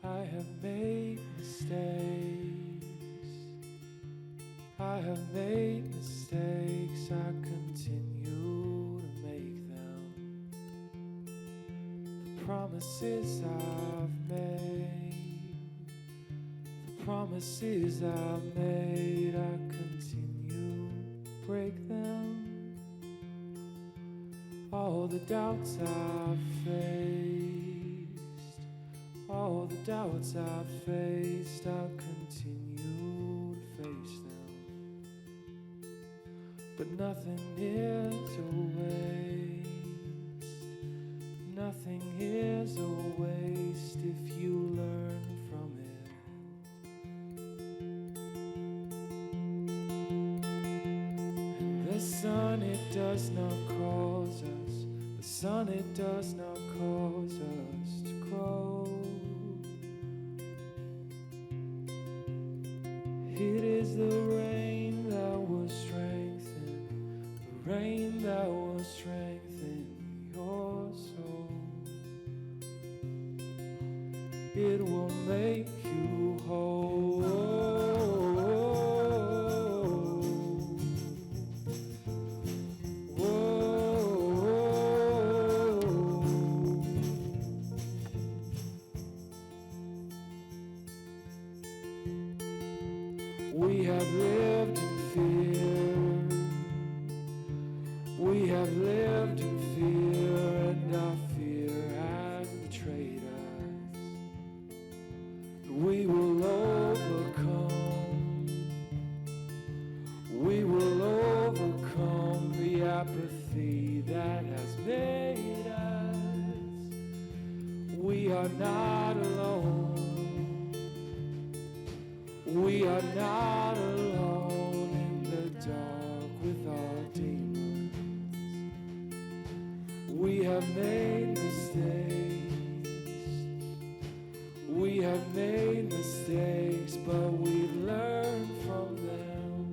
I have made mistakes. I have made mistakes. I continue to make them. The promises I've made, the promises I've made, I continue to break them. All the doubts I've faced, all the doubts I've faced, I'll continue to face them. But nothing is a waste, nothing is a waste if you learn from it. And the sun, it does not cause us, the sun, it does not cause us to grow. It is the rain that will strengthen, the rain that will strengthen your soul. It will make you whole. We have lived in fear. We have lived in fear, and our fear has betrayed us. We will overcome. We will overcome the apathy that has made us. We are not alone. We are not alone in the dark with our demons. We have made mistakes. We have made mistakes, but we've learned from them.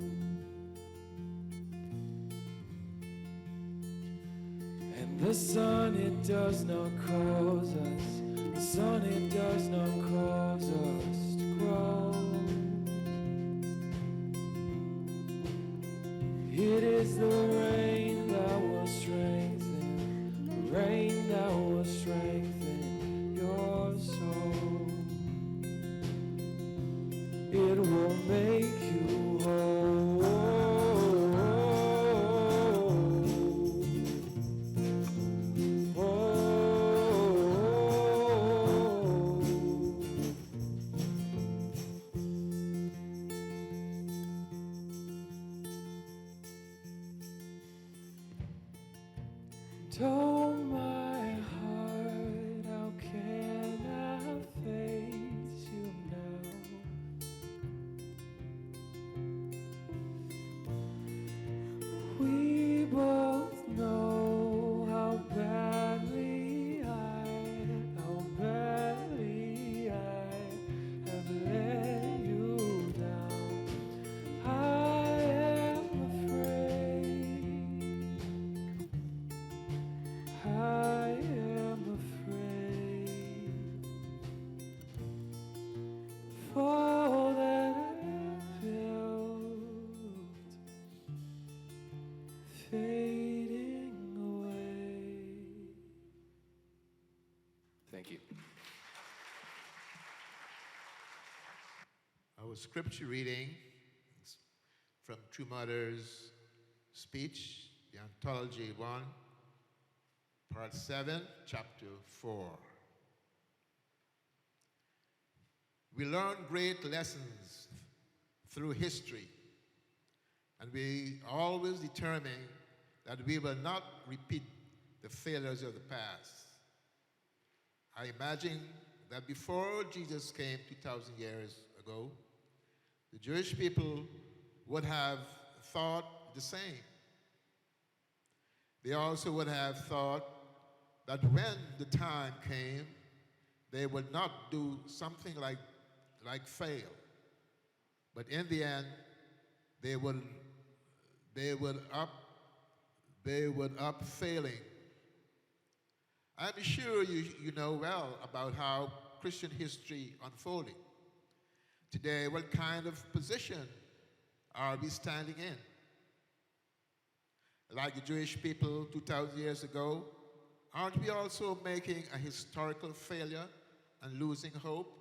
And the sun, it does not cause us, the sun, it does not cause us to grow. It is the rain that will strengthen, the rain that will strengthen your soul. It will make you whole. Oh, my heart, how can I face you now? We both know how badly I have let you down. I am afraid. I am afraid of all that I've built fading away. Thank you. Our scripture reading is from True Mother's speech, the Anthology 1, Part 7, Chapter 4. We learn great lessons through history, and we always determine that we will not repeat the failures of the past. I imagine that before Jesus came 2,000 years ago, the Jewish people would have thought the same. They also would have thought that when the time came, they would not do something like fail. But in the end, they would they would up failing. I'm sure you know well about how Christian history unfolded. Today, what kind of position are we standing in? Like the Jewish people 2,000 years ago, aren't we also making a historical failure and losing hope?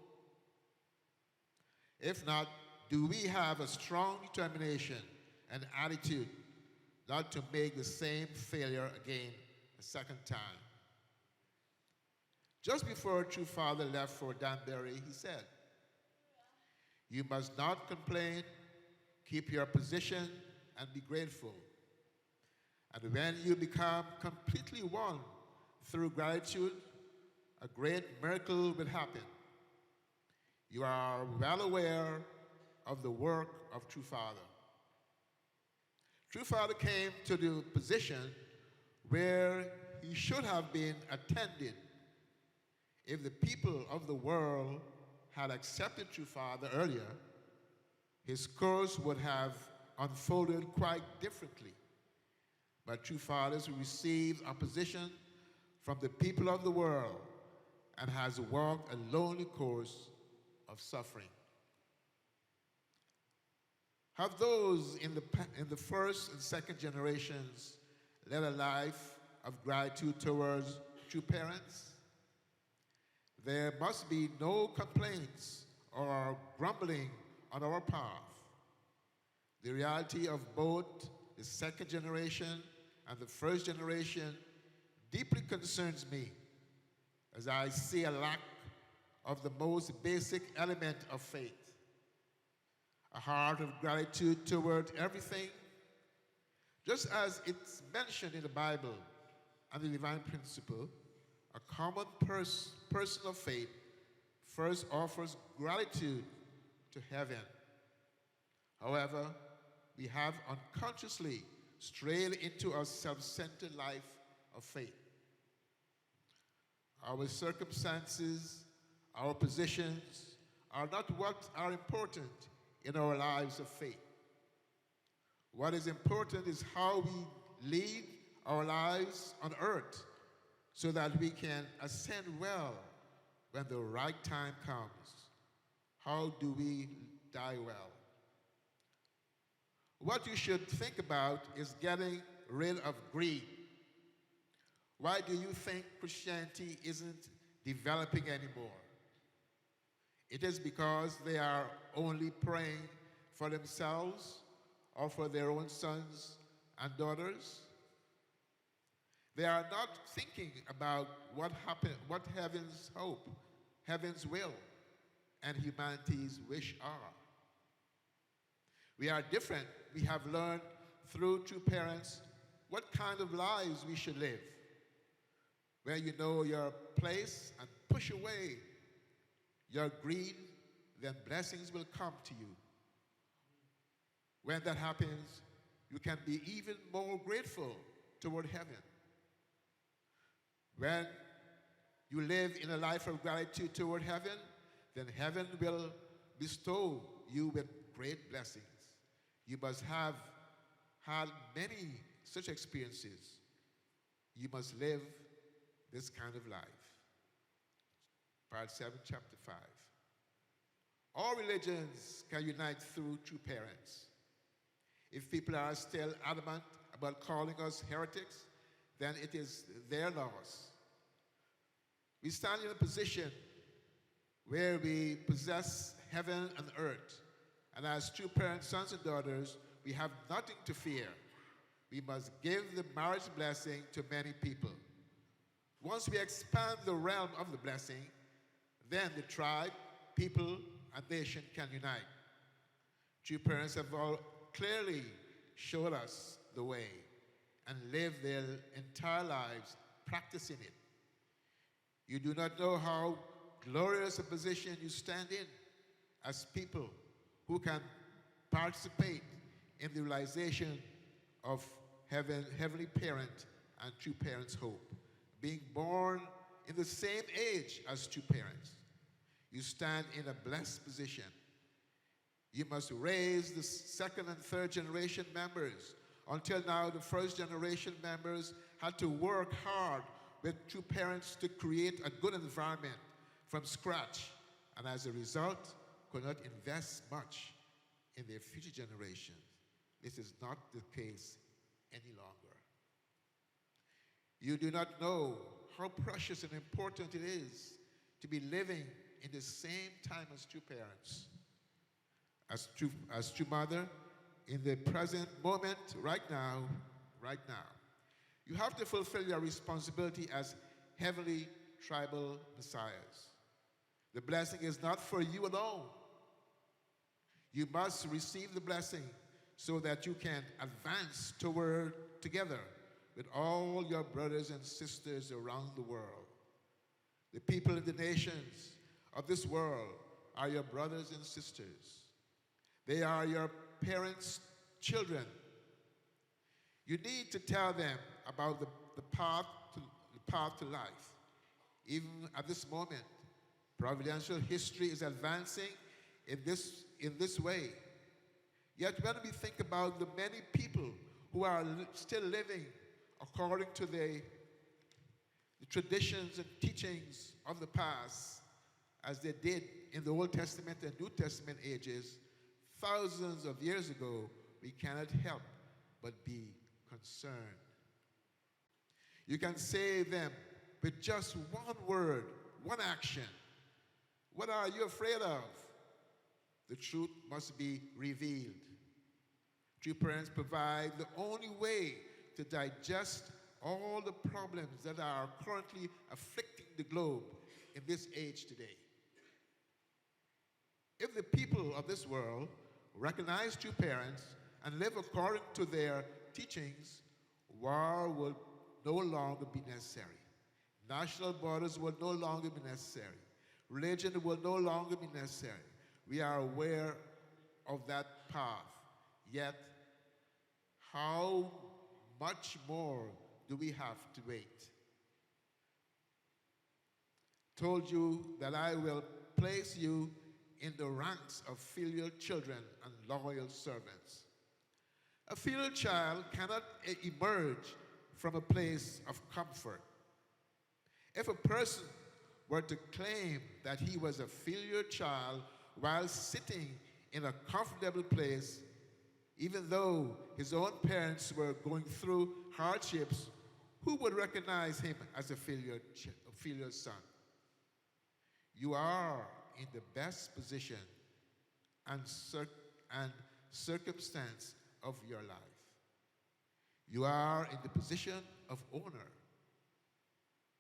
If not, do we have a strong determination and attitude not to make the same failure again a second time? Just before True Father left for Danbury, he said, "You must not complain, keep your position, and be grateful. And when you become completely one through gratitude, a great miracle will happen. You are well aware of the work of True Father." True Father came to the position where he should have been attended. If the people of the world had accepted True Father earlier, his course would have unfolded quite differently. But True Fathers received opposition from the people of the world and has walked a lonely course of suffering. Have those in the first and second generations led a life of gratitude towards true parents? There must be no complaints or grumbling on our path. The reality of both the second generation and the first generation deeply concerns me, as I see a lack of the most basic element of faith. A heart of gratitude toward everything, just as it's mentioned in the Bible and the divine principle. A common person of faith first offers gratitude to heaven. However, we have unconsciously strayed into a self-centered life of faith. Our circumstances, our positions are not what are important in our lives of faith. What is important is how we lead our lives on earth so that we can ascend well when the right time comes. How do we die well? What you should think about is getting rid of greed. Why do you think Christianity isn't developing anymore? It is because they are only praying for themselves or for their own sons and daughters. They are not thinking about what heaven's hope, heaven's will, and humanity's wish are. We are different. We have learned through true parents what kind of lives we should live, where you know your place and push away your greed, then blessings will come to you. When that happens, you can be even more grateful toward heaven. When you live in a life of gratitude toward heaven, then heaven will bestow you with great blessings. You must have had many such experiences. You must live this kind of life. Part 7, chapter 5. All religions can unite through true parents. If people are still adamant about calling us heretics, then it is their loss. We stand in a position where we possess heaven and earth. And as true parents, sons and daughters, we have nothing to fear. We must give the marriage blessing to many people. Once we expand the realm of the blessing, then the tribe, people, and nation can unite. True parents have all clearly showed us the way and lived their entire lives practicing it. You do not know how glorious a position you stand in as people who can participate in the realization of heavenly parent and true parents' hope, being born in the same age as true parents. You stand in a blessed position. You must raise the second and third generation members Until now, the first generation members had to work hard with two parents to create a good environment from scratch, and as a result, could not invest much in their future generations. This is not the case any longer. You do not know how precious and important it is to be living in the same time as two parents. As true mother, in the present moment, right now, you have to fulfill your responsibility as heavenly tribal messiahs. The blessing is not for you alone. You must receive the blessing so that you can advance toward together with all your brothers and sisters around the world. The people in the nations of this world are your brothers and sisters. They are your parents' children. You need to tell them about the path to life. Even at this moment, providential history is advancing in this way. Yet when we think about the many people who are still living according to the traditions and teachings of the past, as they did in the Old Testament and New Testament ages, thousands of years ago, we cannot help but be concerned. You can save them with just one word, one action. What are you afraid of? The truth must be revealed. True parents provide the only way to digest all the problems that are currently afflicting the globe in this age today. If the people of this world recognize true parents and live according to their teachings, war will no longer be necessary. National borders will no longer be necessary. Religion will no longer be necessary. We are aware of that path. Yet, how much more do we have to wait? Told you that I will place you in the ranks of filial children and loyal servants. A filial child cannot emerge from a place of comfort. If a person were to claim that he was a filial child while sitting in a comfortable place, even though his own parents were going through hardships, who would recognize him as a filial son? You are in the best position and circumstance of your life. You are in the position of owner.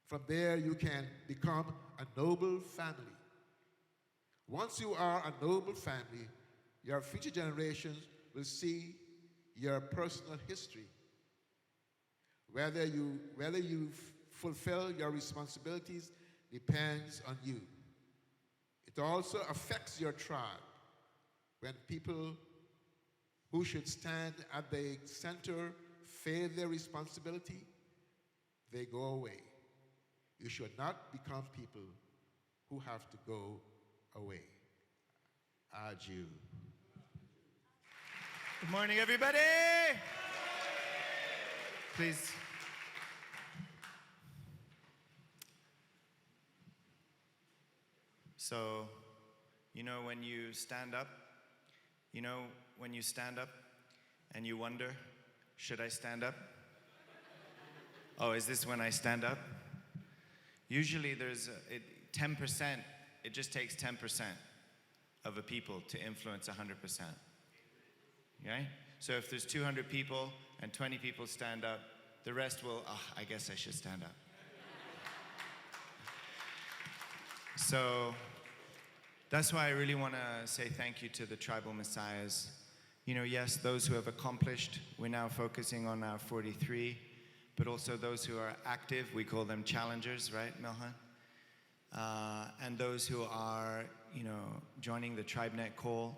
From there, you can become a noble family. Once you are a noble family, your future generations will see your personal history. Whether you fulfill your responsibilities depends on you. It also affects your tribe. When people who should stand at the center fail their responsibility, they go away. You should not become people who have to go away. Adieu. Good morning, everybody. Please. So, when you stand up, when you stand up and you wonder, should I stand up? Oh, is this when I stand up? Usually there's 10%, it just takes 10% of a people to influence 100%. Okay? So if there's 200 people and 20 people stand up, the rest will, I guess I should stand up. So that's why I really want to say thank you to the tribal messiahs. Yes, those who have accomplished, we're now focusing on our 43, but also those who are active, we call them challengers, right, Milhan? And those who are, joining the TribeNet call,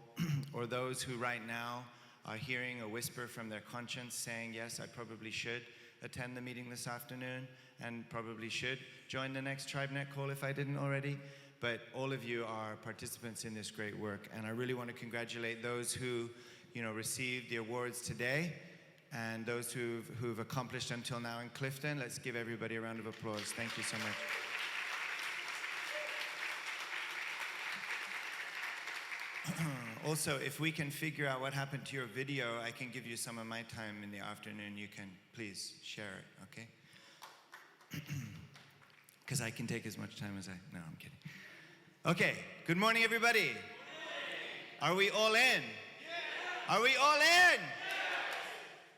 or those who right now are hearing a whisper from their conscience saying, yes, I probably should attend the meeting this afternoon and probably should join the next TribeNet call if I didn't already. But all of you are participants in this great work, and I really want to congratulate those who, received the awards today. and those who've accomplished until now in Clifton. Let's give everybody a round of applause. Thank you so much. Also, if we can figure out what happened to your video, I can give you some of my time in the afternoon. You can please share it, okay? Because I can take as much time as no, I'm kidding. Okay, good morning, everybody. Good morning. Are we all in? Yes. Are we all in? Yes.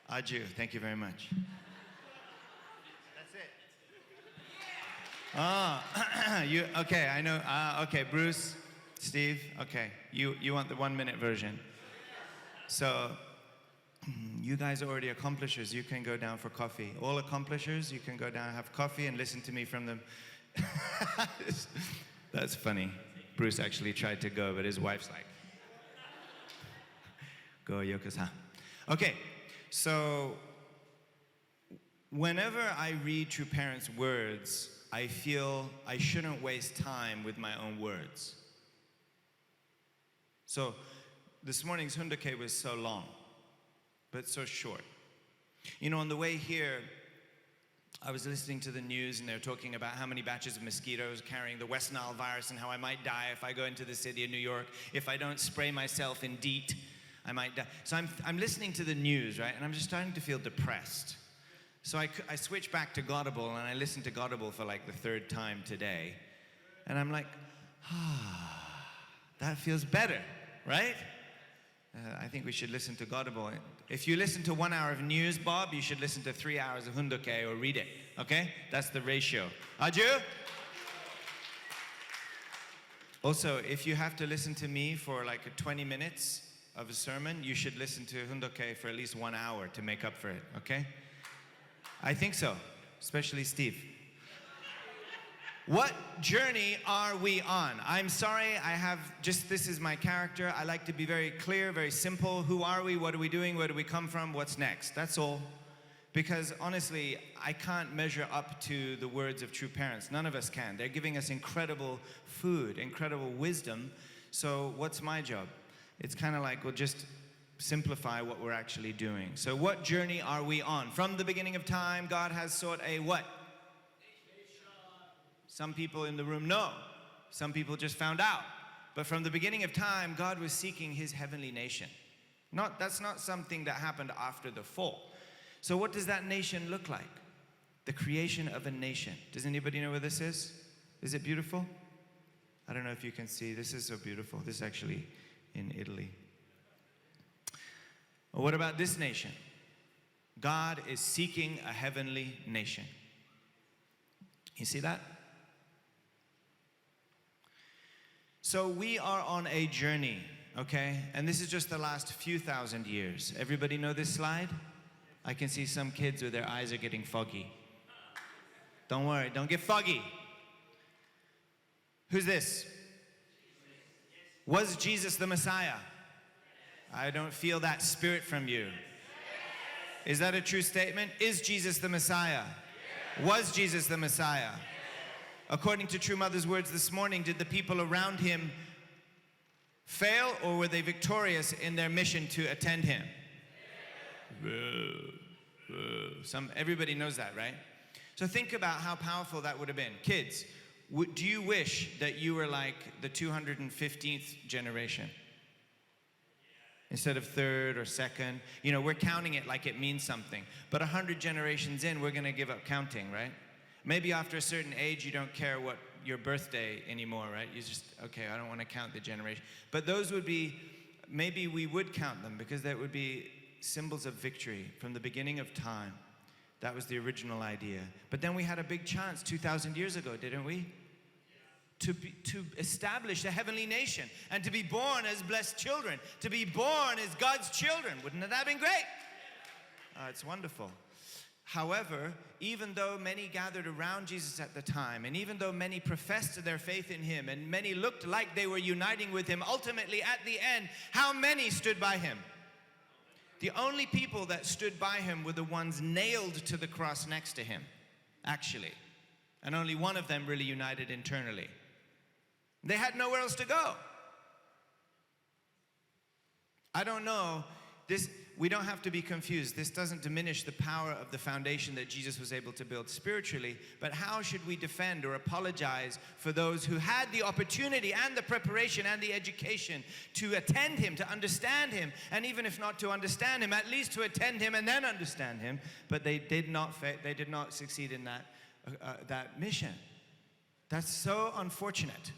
Adieu, thank you very much. That's it. Okay, I know. Okay, Bruce, Steve, okay. You want the 1 minute version. So, you guys are already accomplishers. You can go down for coffee. All accomplishers, you can go down, have coffee, and listen to me from them. That's funny. Bruce actually tried to go, but his wife's like, go, Yoko-san. Okay, so whenever I read True Parents' words, I feel I shouldn't waste time with my own words. So this morning's Hundoke was so long, but so short. You know, on the way here, I was listening to the news and they're talking about how many batches of mosquitoes carrying the West Nile virus and how I might die if I go into the city of New York. If I don't spray myself in DEET, I might die. So I'm listening to the news, right? And I'm just starting to feel depressed. So I switched back to Godable and I listened to Godable for like the 3rd time today. And I'm like, that feels better, right? I think we should listen to Godable. If you listen to 1 hour of news, Bob, you should listen to 3 hours of Hundoke or read it, okay? That's the ratio. Adieu? Also, if you have to listen to me for like 20 minutes of a sermon, you should listen to Hundoke for at least 1 hour to make up for it, okay? I think so, especially Steve. What journey are we on? I'm sorry, this is my character. I like to be very clear, very simple. Who are we? What are we doing? Where do we come from? What's next? That's all. Because honestly, I can't measure up to the words of True Parents. None of us can. They're giving us incredible food, incredible wisdom. So what's my job? It's kind of like, we'll just simplify what we're actually doing. So what journey are we on? From the beginning of time, God has sought a what? Some people in the room know. Some people just found out. But from the beginning of time, God was seeking his heavenly nation. That's not something that happened after the fall. So what does that nation look like? The creation of a nation. Does anybody know where this is? Is it beautiful? I don't know if you can see. This is so beautiful. This is actually in Italy. Well, what about this nation? God is seeking a heavenly nation. You see that? So we are on a journey, okay? And this is just the last few thousand years. Everybody know this slide? I can see some kids with their eyes are getting foggy. Don't worry, don't get foggy. Who's this? Was Jesus the Messiah? I don't feel that spirit from you. Is that a true statement? Is Jesus the Messiah? Was Jesus the Messiah? According to True Mother's words this morning, did the people around him fail or were they victorious in their mission to attend him? Everybody knows that, right? So think about how powerful that would have been. Kids, do you wish that you were like the 215th generation? Instead of 3rd or 2nd? You know, we're counting it like it means something. But 100 generations in, we're going to give up counting, right? Maybe after a certain age, you don't care what your birthday anymore, right? You just, okay, I don't want to count the generation. But those would be, maybe we would count them because that would be symbols of victory from the beginning of time. That was the original idea. But then we had a big chance 2,000 years ago, didn't we? To establish a heavenly nation and to be born as blessed children, to be born as God's children. Wouldn't that have been great? It's wonderful. However, even though many gathered around Jesus at the time, and even though many professed their faith in him, and many looked like they were uniting with him, ultimately at the end, how many stood by him? The only people that stood by him were the ones nailed to the cross next to him, actually. And only one of them really united internally. They had nowhere else to go. I don't know. we don't have to be confused. This doesn't diminish the power of the foundation that Jesus was able to build spiritually, but how should we defend or apologize for those who had the opportunity and the preparation and the education to attend him, to understand him, and even if not to understand him, at least to attend him and then understand him, but they did not succeed in that mission. That's so unfortunate.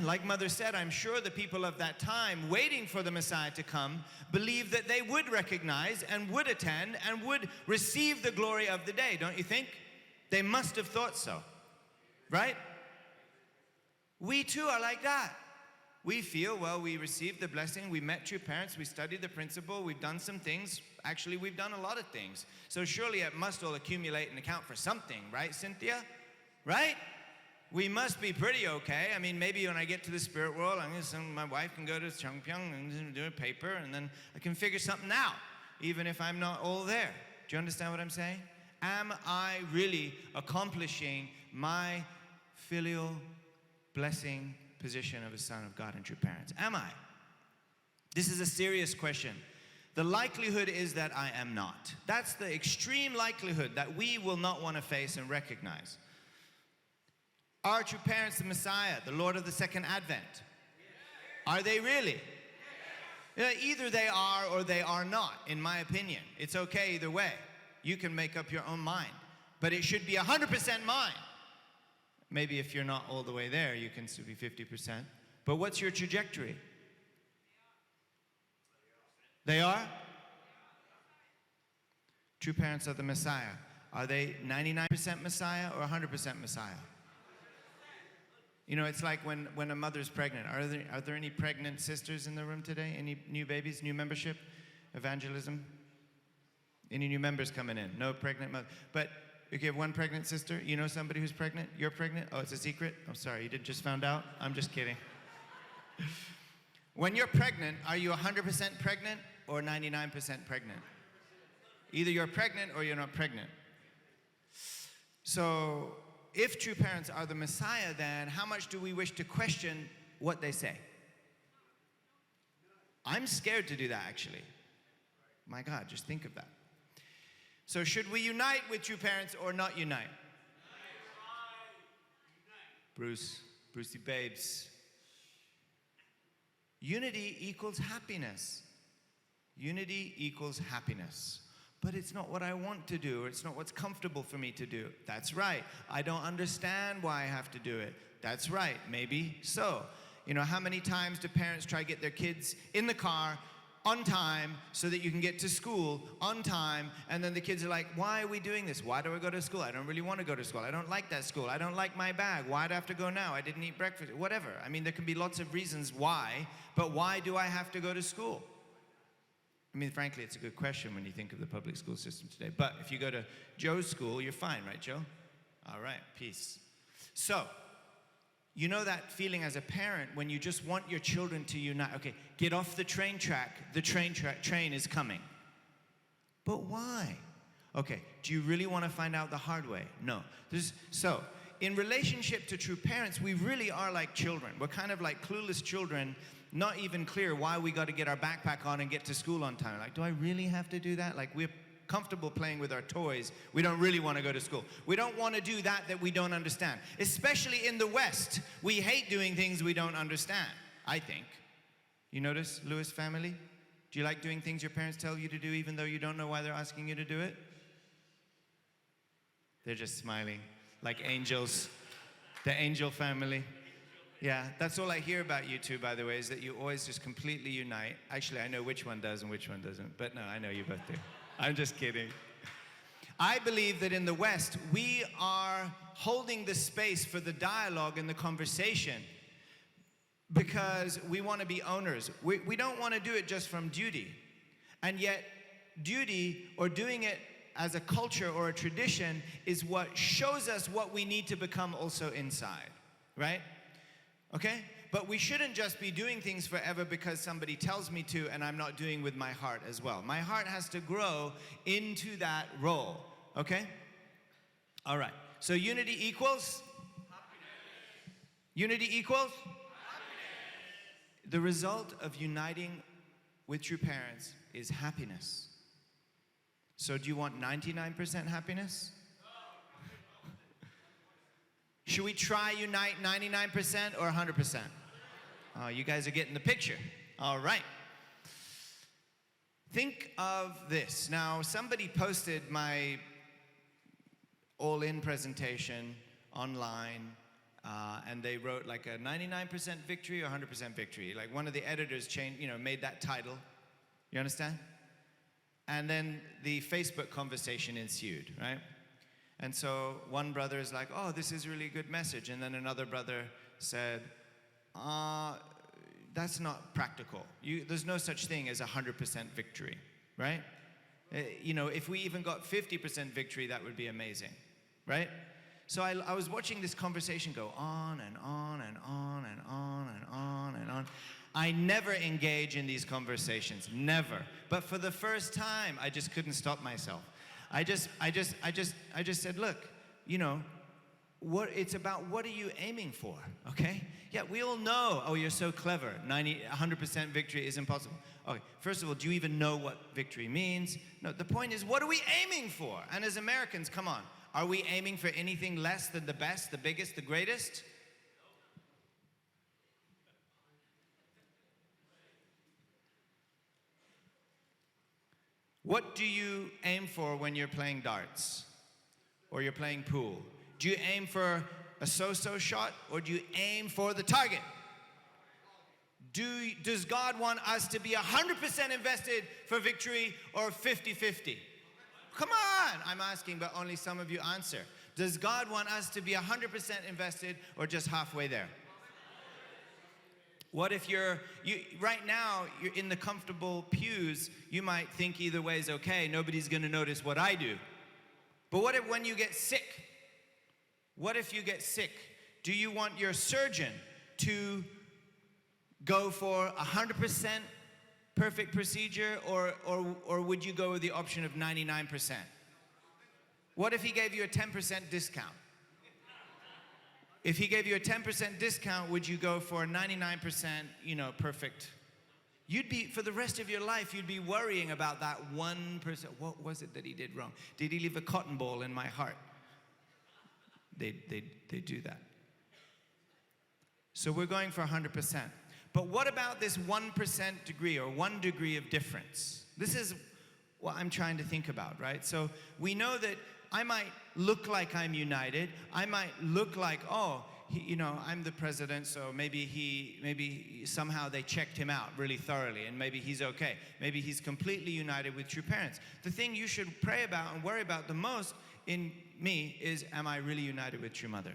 Like Mother said, I'm sure the people of that time waiting for the Messiah to come believed that they would recognize and would attend and would receive the glory of the day, don't you think? They must have thought so, right? We too are like that. We feel, well, we received the blessing, we met true parents, we studied the principle, we've done some things. Actually, we've done a lot of things. So surely it must all accumulate and account for something, right, Cynthia? Right? We must be pretty okay. I mean, maybe when I get to the spirit world, my wife can go to Chongpyeong and do a paper, and then I can figure something out, even if I'm not all there. Do you understand what I'm saying? Am I really accomplishing my filial blessing position of a son of God and true parents? Am I? This is a serious question. The likelihood is that I am not. That's the extreme likelihood that we will not want to face and recognize. Are true parents the Messiah, the Lord of the Second Advent? Are they really? Either they are or they are not, in my opinion. It's okay either way. You can make up your own mind. But it should be 100% mine. Maybe if you're not all the way there, you can still be 50%. But what's your trajectory? They are? True parents of the Messiah. Are they 99% Messiah or 100% Messiah? You know, it's like when a mother's pregnant. Are there any pregnant sisters in the room today? Any new babies, new membership, evangelism? Any new members coming in? No pregnant mother. But if you have one pregnant sister, you know somebody who's pregnant? You're pregnant? Oh, it's a secret? I'm sorry, you just found out? I'm just kidding. When you're pregnant, are you 100% pregnant or 99% pregnant? Either you're pregnant or you're not pregnant. So, if true parents are the Messiah, then how much do we wish to question what they say? I'm scared to do that, actually. My God, just think of that. So should we unite with true parents or not unite? Brucey babes. Unity equals happiness. Unity equals happiness. But it's not what I want to do, or it's not what's comfortable for me to do. That's right. I don't understand why I have to do it. That's right. Maybe so. You know, how many times do parents try to get their kids in the car on time so that you can get to school on time, and then the kids are like, why are we doing this? Why do I go to school? I don't really want to go to school. I don't like that school. I don't like my bag. Why do I have to go now? I didn't eat breakfast. Whatever. I mean, there can be lots of reasons why, but why do I have to go to school? I mean, frankly, it's a good question when you think of the public school system today. But if you go to Joe's school, you're fine, right, Joe? All right, peace. So, you know that feeling as a parent when you just want your children to unite. Okay, get off the train track. The train is coming. But why? Okay, do you really want to find out the hard way? No. So, in relationship to true parents, we really are like children. We're kind of like clueless children, not even clear why we got to get our backpack on and get to school on time. Like, do I really have to do that? Like, we're comfortable playing with our toys. We don't really want to go to school. We don't want to do that we don't understand. Especially in the West, we hate doing things we don't understand, I think. You notice, Lewis family? Do you like doing things your parents tell you to do even though you don't know why they're asking you to do it? They're just smiling like angels. The angel family. Yeah, that's all I hear about you two, by the way, is that you always just completely unite. Actually, I know which one does and which one doesn't, but no, I know you both do. I'm just kidding. I believe that in the West, we are holding the space for the dialogue and the conversation because we want to be owners. We don't want to do it just from duty. And yet, duty or doing it as a culture or a tradition is what shows us what we need to become also inside, right? Okay? But we shouldn't just be doing things forever because somebody tells me to and I'm not doing with my heart as well. My heart has to grow into that role. Okay? All right. So unity equals? Happiness. Unity equals? Happiness. The result of uniting with true parents is happiness. So do you want 99% happiness? Should we try unite 99% or 100%? Oh, you guys are getting the picture. All right. Think of this. Now, somebody posted my all-in presentation online, and they wrote like a 99% victory or 100% victory. Like one of the editors made that title. You understand? And then the Facebook conversation ensued, right? And so one brother is like, oh, this is really a good message. And then another brother said, that's not practical. There's no such thing as 100% victory, right? If we even got 50% victory, that would be amazing, right? So I was watching this conversation go on and on and on and on and on and on. I never engage in these conversations, never. But for the first time, I just couldn't stop myself. I just said, look, it's about what are you aiming for, okay? Yeah, we all know, oh, you're so clever. 100% victory is impossible. Okay, first of all, do you even know what victory means? No, the point is, what are we aiming for? And as Americans, come on, are we aiming for anything less than the best, the biggest, the greatest? What do you aim for when you're playing darts or you're playing pool? Do you aim for a so-so shot or do you aim for the target? Does God want us to be 100% invested for victory or 50-50? Come on, I'm asking, but only some of you answer. Does God want us to be 100% invested or just halfway there? What if right now, you're in the comfortable pews, you might think either way is okay, nobody's gonna notice what I do. But what if when you get sick? What if you get sick? Do you want your surgeon to go for 100% perfect procedure or would you go with the option of 99%? What if he gave you a 10% discount? If he gave you a 10% discount, would you go for 99%, perfect? You'd be, for the rest of your life, you'd be worrying about that 1%. What was it that he did wrong? Did he leave a cotton ball in my heart? They do that. So we're going for 100%. But what about this 1% degree or 1 degree of difference? This is what I'm trying to think about, right? So we know that I might look like I'm united. I might look like, I'm the president, so maybe somehow they checked him out really thoroughly, and maybe he's okay. Maybe he's completely united with true parents. The thing you should pray about and worry about the most in me is, am I really united with true mother?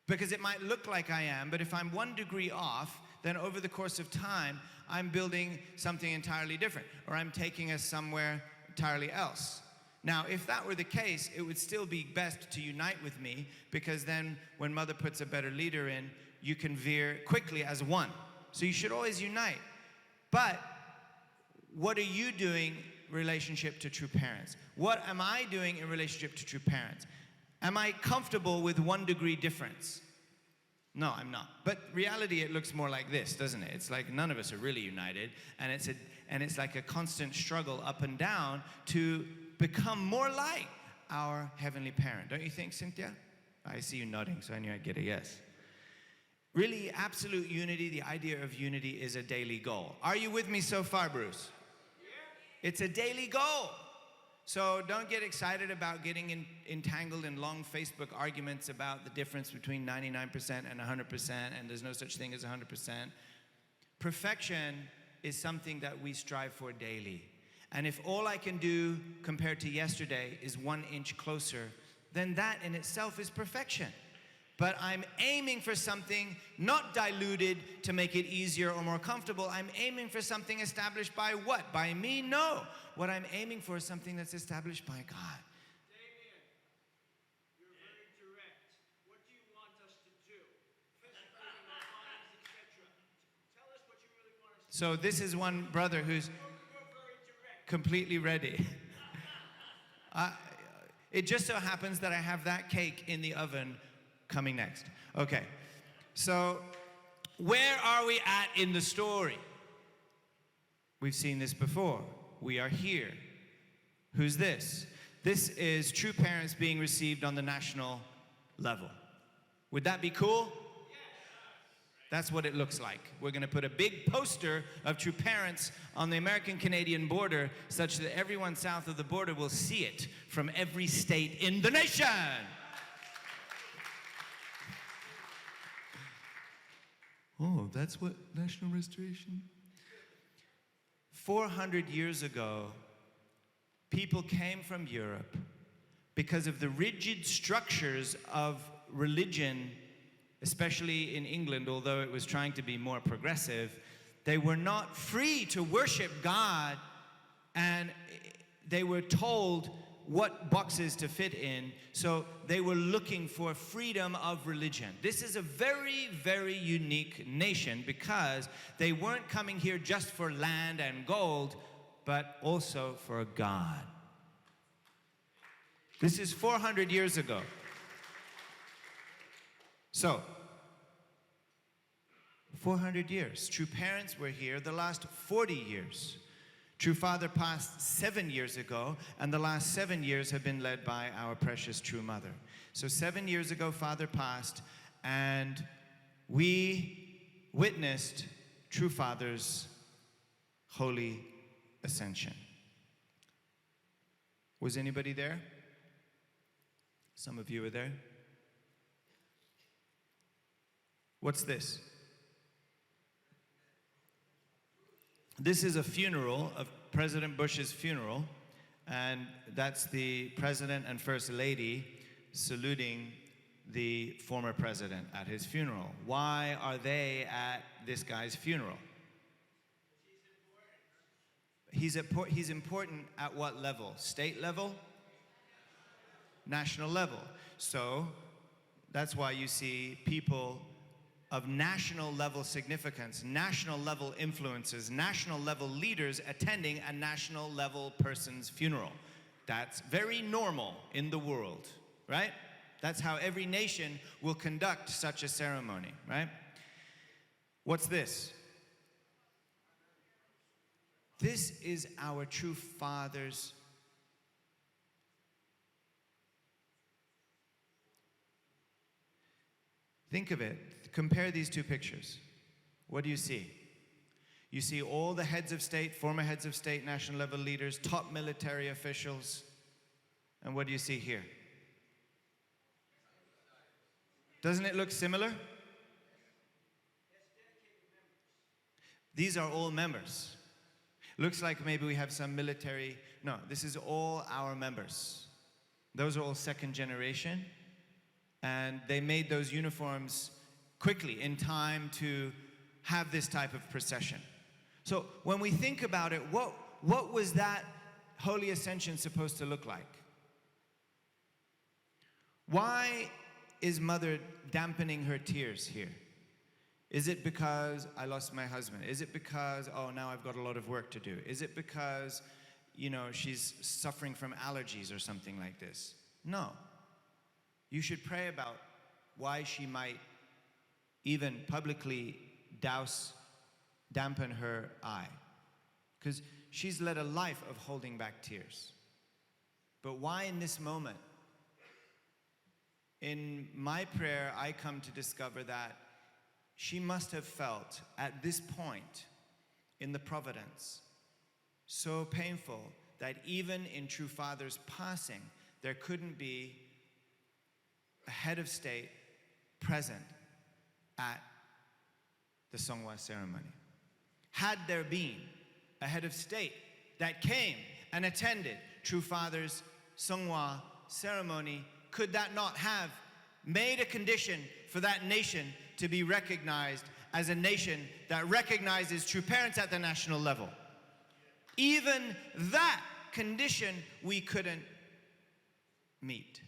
Because it might look like I am, but if I'm 1 degree off, then over the course of time, I'm building something entirely different, or I'm taking us somewhere entirely else. Now, if that were the case, it would still be best to unite with me, because then when Mother puts a better leader in, you can veer quickly as one. So you should always unite. But what are you doing in relationship to true parents? What am I doing in relationship to true parents? Am I comfortable with 1 degree difference? No, I'm not. But reality, it looks more like this, doesn't it? It's like none of us are really united, and it's like a constant struggle up and down to become more like our heavenly parent. Don't you think, Cynthia? I see you nodding, so I knew I'd get a yes. Really, absolute unity, the idea of unity is a daily goal. Are you with me so far, Bruce? Yeah. It's a daily goal. So don't get excited about getting entangled in long Facebook arguments about the difference between 99% and 100%, and there's no such thing as 100%. Perfection is something that we strive for daily. And if all I can do compared to yesterday is 1 inch closer, then that in itself is perfection. But I'm aiming for something not diluted to make it easier or more comfortable. I'm aiming for something established by what? By me? No. What I'm aiming for is something that's established by God. Damien, you're very direct. What do you want us to do? Physically, in our bodies, etc. Tell us what you really want us to do. So this is one brother who's completely ready. It just so happens that I have that cake in the oven coming next. Okay, so where are we at in the story? We've seen this before. We are here. Who's this? This is true parents being received on the national level. Would that be cool? That's what it looks like. We're going to put a big poster of true parents on the American-Canadian border such that everyone south of the border will see it from every state in the nation. Oh, that's what national restoration? 400 years ago, people came from Europe because of the rigid structures of religion, especially in England, although it was trying to be more progressive. They were not free to worship God, and they were told what boxes to fit in, so they were looking for freedom of religion. This is a very, very unique nation because they weren't coming here just for land and gold, but also for God. This is 400 years ago. So, 400 years. True parents were here the last 40 years. True Father passed 7 years ago, and the last 7 years have been led by our precious True Mother. So 7 years ago, Father passed, and we witnessed True Father's holy ascension. Was anybody there? Some of you were there. What's this? This is a funeral of President Bush's funeral, and that's the President and First Lady saluting the former president at his funeral. Why are they at this guy's funeral? He's important at what level? State level? National level. So that's why you see people of national level significance, national level influences, national level leaders attending a national level person's funeral. That's very normal in the world, right? That's how every nation will conduct such a ceremony, right? What's this? This is our True Father's think of it. Compare these two pictures. What do you see? You see all the heads of state, former heads of state, national level leaders, top military officials. And what do you see here? Doesn't it look similar? These are all members. Looks like maybe we have some military. No, this is all our members. Those are all second generation. And they made those uniforms quickly in time to have this type of procession. So when we think about it, what was that Holy Ascension supposed to look like? Why is Mother dampening her tears here? Is it because I lost my husband? Is it because, oh, now I've got a lot of work to do? Is it because, she's suffering from allergies or something like this? No. You should pray about why she might even publicly dampen her eye. Because she's led a life of holding back tears. But why in this moment? In my prayer, I come to discover that she must have felt at this point in the providence so painful that even in True Father's passing, there couldn't be a head of state present at the Songwa ceremony. Had there been a head of state that came and attended True Father's Songwa ceremony, could that not have made a condition for that nation to be recognized as a nation that recognizes true parents at the national level? Even that condition we couldn't meet.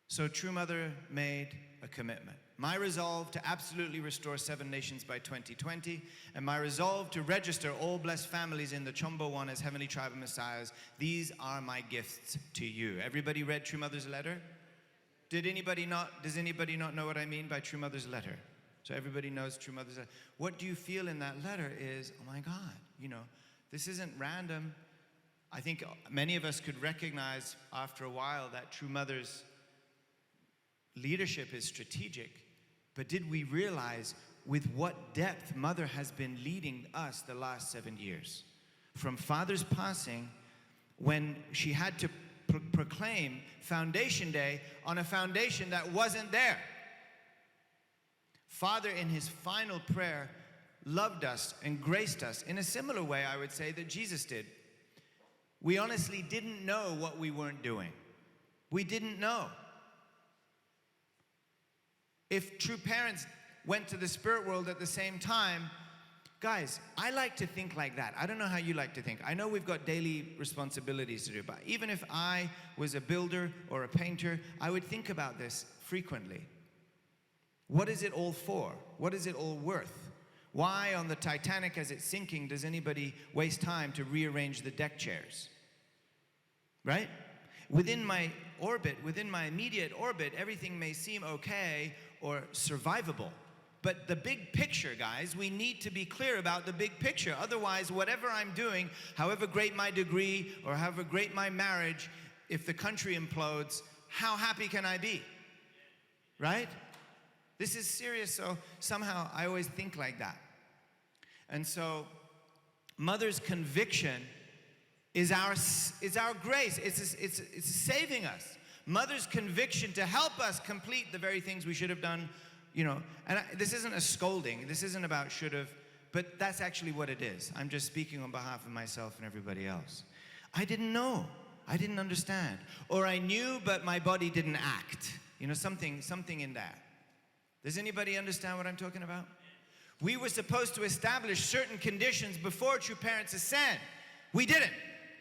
So True Mother made a commitment. My resolve to absolutely restore 7 nations by 2020, and my resolve to register all blessed families in the Chombo One as Heavenly Tribal Messiahs, these are my gifts to you. Everybody read True Mother's letter? Does anybody not know what I mean by True Mother's letter? So everybody knows True Mother's letter. What do you feel in that letter is, oh my God, this isn't random. I think many of us could recognize after a while that True Mother's leadership is strategic. But did we realize with what depth Mother has been leading us the last 7 years? From Father's passing, when she had to proclaim Foundation Day on a foundation that wasn't there. Father, in his final prayer, loved us and graced us in a similar way, I would say, that Jesus did. We honestly didn't know what we weren't doing. We didn't know. If true parents went to the spirit world at the same time, guys, I like to think like that. I don't know how you like to think. I know we've got daily responsibilities to do, but even if I was a builder or a painter, I would think about this frequently. What is it all for? What is it all worth? Why on the Titanic as it's sinking does anybody waste time to rearrange the deck chairs? Right? Within my orbit, within my immediate orbit, everything may seem okay or survivable. But the big picture, guys, we need to be clear about the big picture. Otherwise, whatever I'm doing, however great my degree or however great my marriage, if the country implodes, how happy can I be? Right? This is serious, so somehow I always think like that. And so, Mother's conviction is our grace. It's saving us. Mother's conviction to help us complete the very things we should have done, And this isn't a scolding. This isn't about should have, but that's actually what it is. I'm just speaking on behalf of myself and everybody else. I didn't know. I didn't understand. Or I knew, but my body didn't act. Something in that. Does anybody understand what I'm talking about? We were supposed to establish certain conditions before true parents ascend. We didn't.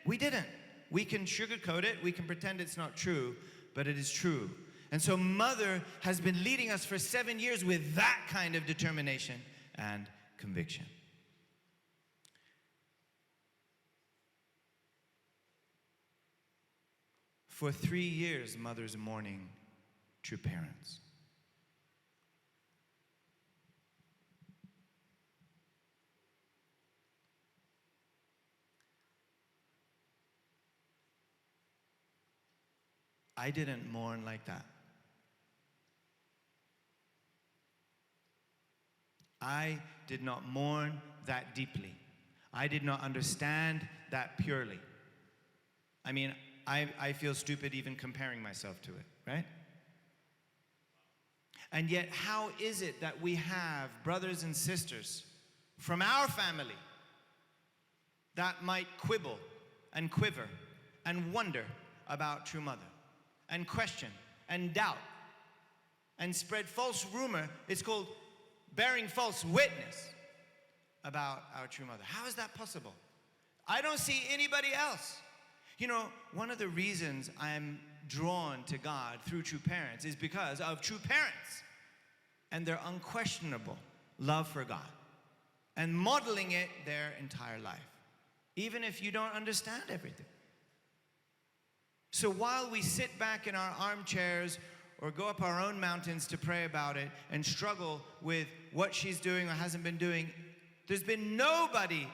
We can sugarcoat it. We can pretend it's not true, but it is true. And so Mother has been leading us for 7 years with that kind of determination and conviction. For 3 years, Mother's mourning true parents. I didn't mourn like that. I did not mourn that deeply. I did not understand that purely. I mean, I feel stupid even comparing myself to it, right? And yet, how is it that we have brothers and sisters from our family that might quibble and quiver and wonder about True Mother? And question, and doubt, and spread false rumor. It's called bearing false witness about our True Mother. How is that possible? I don't see anybody else. One of the reasons I'm drawn to God through true parents is because of true parents and their unquestionable love for God and modeling it their entire life, even if you don't understand everything. So while we sit back in our armchairs or go up our own mountains to pray about it and struggle with what she's doing or hasn't been doing, there's been nobody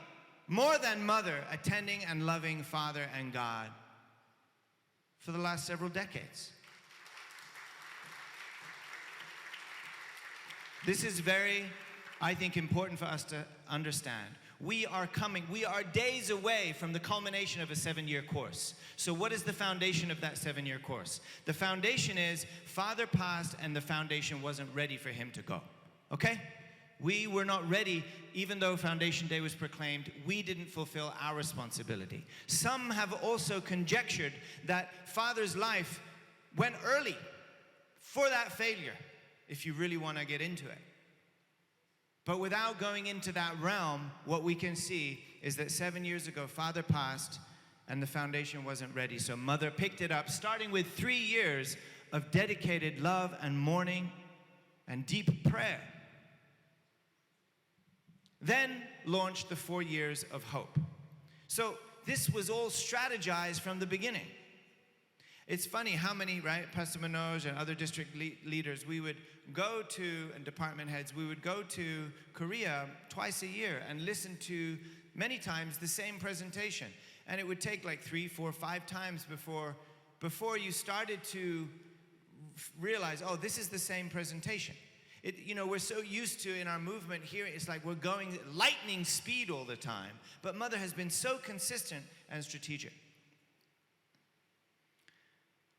more than Mother attending and loving Father and God for the last several decades. This is very, I think, important for us to understand. We are days away from the culmination of a 7-year course. So what is the foundation of that 7-year course? The foundation is Father passed and the foundation wasn't ready for him to go. Okay? We were not ready, even though Foundation Day was proclaimed, we didn't fulfill our responsibility. Some have also conjectured that Father's life went early for that failure, if you really want to get into it. But without going into that realm, what we can see is that 7 years ago, Father passed and the foundation wasn't ready. So Mother picked it up, starting with 3 years of dedicated love and mourning and deep prayer. Then launched the 4 years of hope. So this was all strategized from the beginning. It's funny how many, right, Pastor Manoj and other district leaders, we would go to, and department heads, we would go to Korea twice a year and listen to, many times, the same presentation. And it would take like 3, 4, 5 times before you started to realize, oh, this is the same presentation. We're so used to, in our movement here, it's like we're going lightning speed all the time. But Mother has been so consistent and strategic.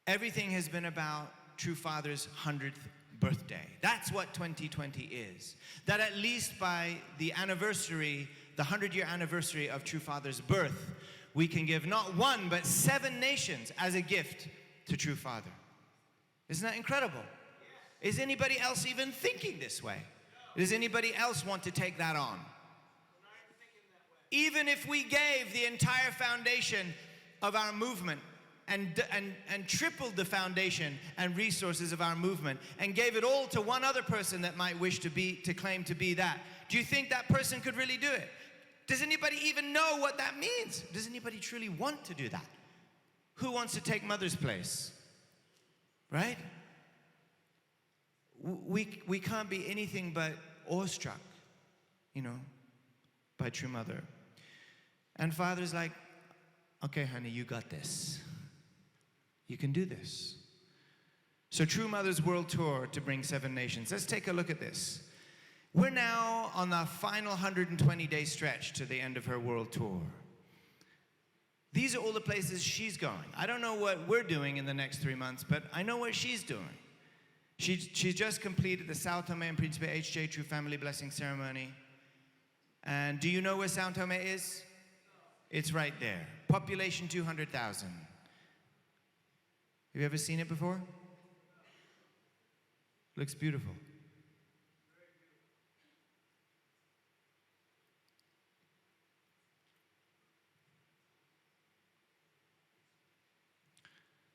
Everything has been about True Father's 100th birthday. That's what 2020 is. That at least by the anniversary, the 100-year anniversary of True Father's birth, we can give not 1, but 7 nations as a gift to True Father. Isn't that incredible? Is anybody else even thinking this way? Does anybody else want to take that on? Even if we gave the entire foundation of our movement and tripled the foundation and resources of our movement and gave it all to one other person that might wish to claim to be that, do you think that person could really do it? Does anybody even know what that means? Does anybody truly want to do that? Who wants to take Mother's place? Right? We can't be anything but awestruck, by True Mother. And Father's like, okay, honey, you got this. You can do this. So True Mother's World Tour to bring 7 nations. Let's take a look at this. We're now on the final 120-day stretch to the end of her world tour. These are all the places she's going. I don't know what we're doing in the next 3 months, but I know what she's doing. She's just completed the Sao Tome and Principe HJ True Family Blessing Ceremony. And do you know where Sao Tome is? It's right there. Population 200,000. Have you ever seen it before? Looks beautiful.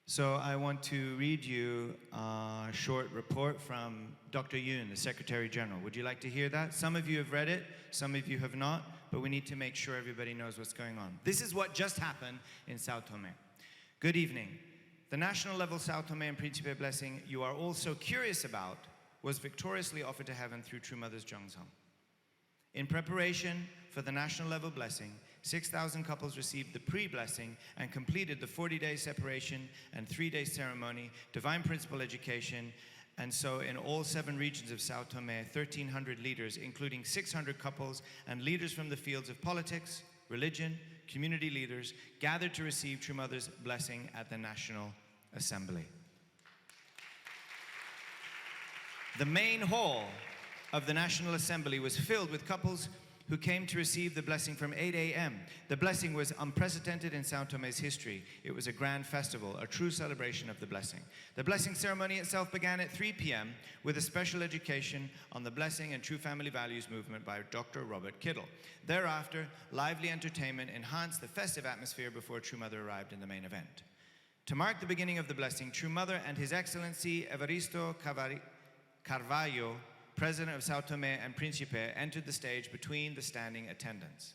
So I want to read you a short report from Dr. Yoon, the Secretary General. Would you like to hear that? Some of you have read it, some of you have not, but we need to make sure everybody knows what's going on. This is what just happened in Sao Tome. Good evening. The national level Sao Tome and Principe blessing you are all so curious about was victoriously offered to heaven through True Mother's Jeongseom. In preparation for the national level blessing, 6,000 couples received the pre-blessing and completed the 40-day separation and 3-day ceremony, divine principle education, and so in all 7 regions of Sao Tome, 1,300 leaders, including 600 couples and leaders from the fields of politics, religion, community leaders, gathered to receive True Mother's blessing at the National Assembly. The main hall of the National Assembly was filled with couples who came to receive the blessing from 8 a.m. The blessing was unprecedented in Sao Tome's history. It was a grand festival, a true celebration of the blessing. The blessing ceremony itself began at 3 p.m. with a special education on the blessing and true family values movement by Dr. Robert Kittle. Thereafter, lively entertainment enhanced the festive atmosphere before True Mother arrived in the main event. To mark the beginning of the blessing, True Mother and His Excellency Evaristo Carvalho, President of Sao Tome and Principe, entered the stage between the standing attendants.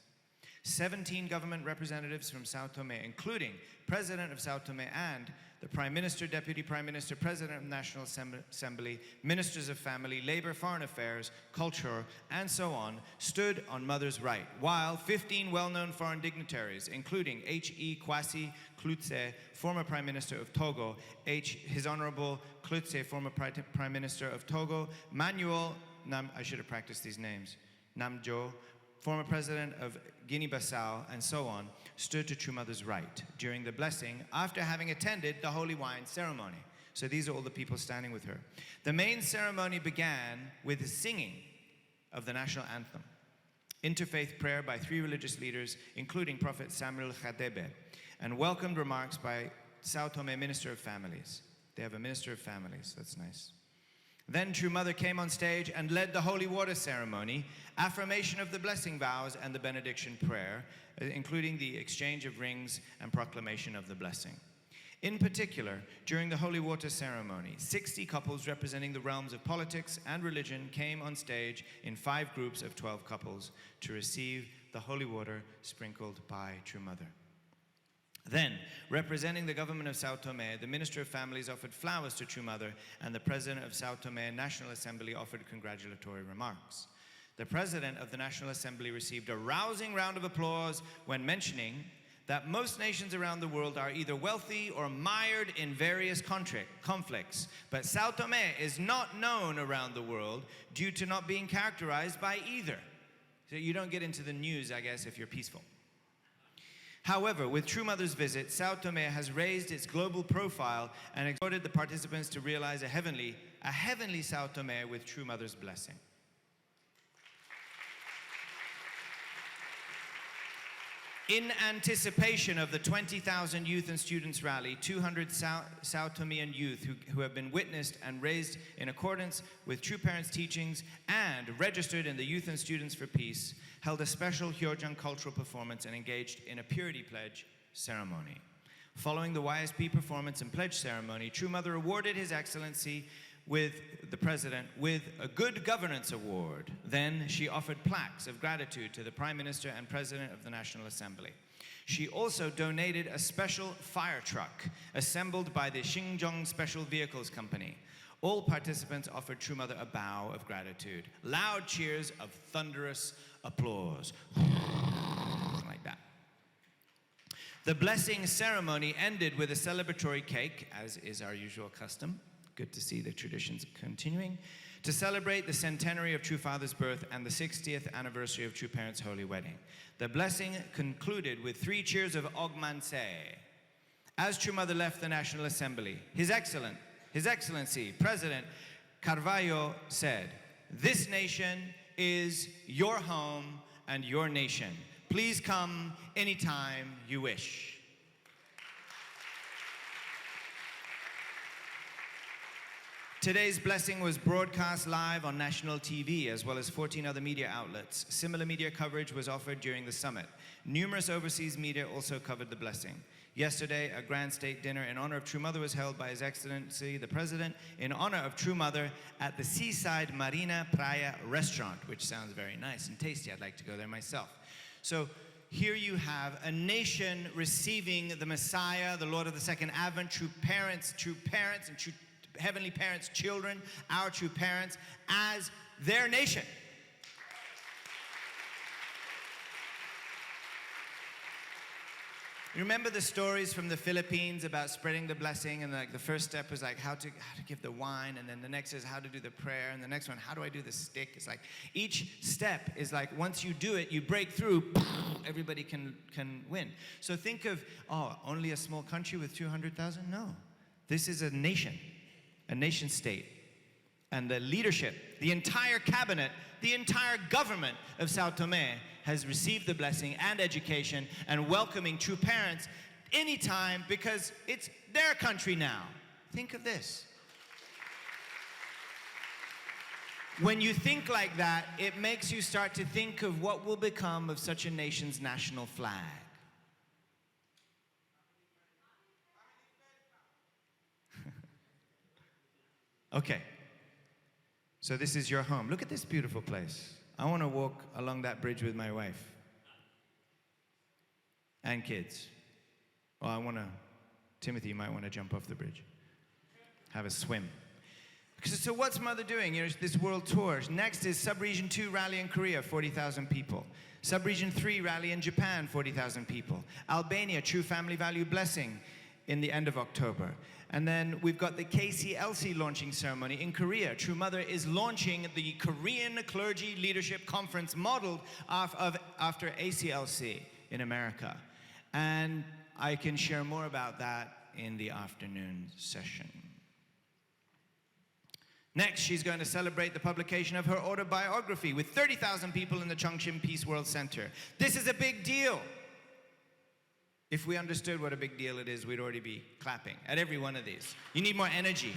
17 government representatives from Sao Tome, including President of Sao Tome and the Prime Minister, Deputy Prime Minister, President of the National Assembly, Ministers of Family, Labor, Foreign Affairs, Culture, and so on, stood on Mother's right, while 15 well-known foreign dignitaries, including H.E. Kwasi Klutse, former Prime Minister of Togo, His Honorable Klutse, former Prime Minister of Togo, Manuel, I should have practiced these names, Namjo, former President of Guinea-Bissau, and so on, stood to True Mother's right during the blessing after having attended the Holy Wine ceremony. So these are all the people standing with her. The main ceremony began with the singing of the national anthem, interfaith prayer by 3 religious leaders, including Prophet Samuel Khadebe, and welcomed remarks by Sao Tome Minister of Families. They have a Minister of Families, that's nice. Then True Mother came on stage and led the holy water ceremony, affirmation of the blessing vows and the benediction prayer, including the exchange of rings and proclamation of the blessing. In particular, during the holy water ceremony, 60 couples representing the realms of politics and religion came on stage in 5 groups of 12 couples to receive the holy water sprinkled by True Mother. Then, representing the government of Sao Tome, the Minister of Families offered flowers to True Mother, and the President of Sao Tome National Assembly offered congratulatory remarks. The President of the National Assembly received a rousing round of applause when mentioning that most nations around the world are either wealthy or mired in various conflicts, but Sao Tome is not known around the world due to not being characterized by either. So you don't get into the news, I guess, if you're peaceful. However, with True Mother's visit, Sao Tome has raised its global profile and exhorted the participants to realize a heavenly Sao Tome with True Mother's blessing. In anticipation of the 20,000 Youth and Students Rally, 200 Sao Tomean youth who have been witnessed and raised in accordance with True Parents' teachings and registered in the Youth and Students for Peace held a special Hyojang cultural performance and engaged in a purity pledge ceremony. Following the YSP performance and pledge ceremony, True Mother awarded His Excellency with the President with a Good Governance Award. Then she offered plaques of gratitude to the Prime Minister and President of the National Assembly. She also donated a special fire truck assembled by the Xinjiang Special Vehicles Company. All participants offered True Mother a bow of gratitude. Loud cheers of thunderous applause. Like that. The blessing ceremony ended with a celebratory cake, as is our usual custom. Good to see the traditions continuing. To celebrate the centenary of True Father's birth and the 60th anniversary of True Parents' holy wedding. The blessing concluded with 3 cheers of Augmanse. As True Mother left the National Assembly, His Excellency, President Carvalho said, "This nation is your home and your nation. Please come anytime you wish." Today's blessing was broadcast live on national TV as well as 14 other media outlets. Similar media coverage was offered during the summit. Numerous overseas media also covered the blessing. Yesterday, a grand state dinner in honor of True Mother was held by His Excellency the President in honor of True Mother at the Seaside Marina Praia restaurant, which sounds very nice and tasty. I'd like to go there myself. So here you have a nation receiving the Messiah, the Lord of the Second Advent, true parents and true Heavenly Parents' children, our true parents, as their nation. You remember the stories from the Philippines about spreading the blessing, and like the first step was like how to give the wine, and then the next is how to do the prayer, and the next one, how do I do the stick? It's like each step is like once you do it, you break through, everybody can win. So think of, only a small country with 200,000? No. This is a nation state. And the leadership, the entire cabinet, the entire government of Sao Tome has received the blessing and education and welcoming true parents anytime because it's their country now. Think of this. When you think like that, it makes you start to think of what will become of such a nation's national flag. Okay, so this is your home. Look at this beautiful place. I want to walk along that bridge with my wife and kids. Well, Timothy, you might want to jump off the bridge, have a swim. So what's Mother doing? This world tour. Next is Subregion 2 rally in Korea, 40,000 people. Subregion 3 rally in Japan, 40,000 people. Albania, True Family Value Blessing in the end of October. And then we've got the KCLC launching ceremony in Korea. True Mother is launching the Korean Clergy Leadership Conference modeled after ACLC in America. And I can share more about that in the afternoon session. Next, she's going to celebrate the publication of her autobiography with 30,000 people in the Chongqing Peace World Center. This is a big deal. If we understood what a big deal it is, we'd already be clapping at every one of these. You need more energy.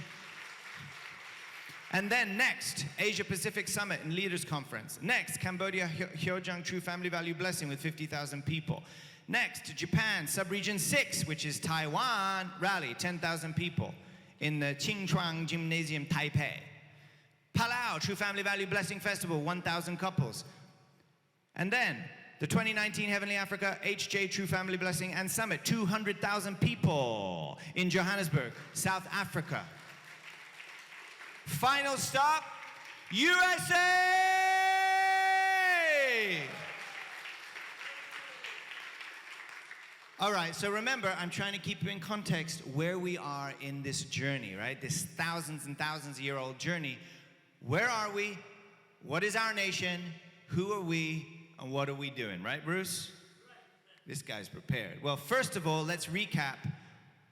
And then next, Asia Pacific Summit and Leaders Conference. Next, Cambodia Hyojang True Family Value Blessing with 50,000 people. Next, Japan Subregion 6, which is Taiwan Rally, 10,000 people in the Qingchuan Gymnasium, Taipei. Palau True Family Value Blessing Festival, 1,000 couples. And then the 2019 Heavenly Africa HJ True Family Blessing and Summit. 200,000 people in Johannesburg, South Africa. Final stop, USA! All right, so remember, I'm trying to keep you in context where we are in this journey, right? This thousands and thousands of year old journey. Where are we? What is our nation? Who are we? And what are we doing, right, Bruce? This guy's prepared. Well, first of all, let's recap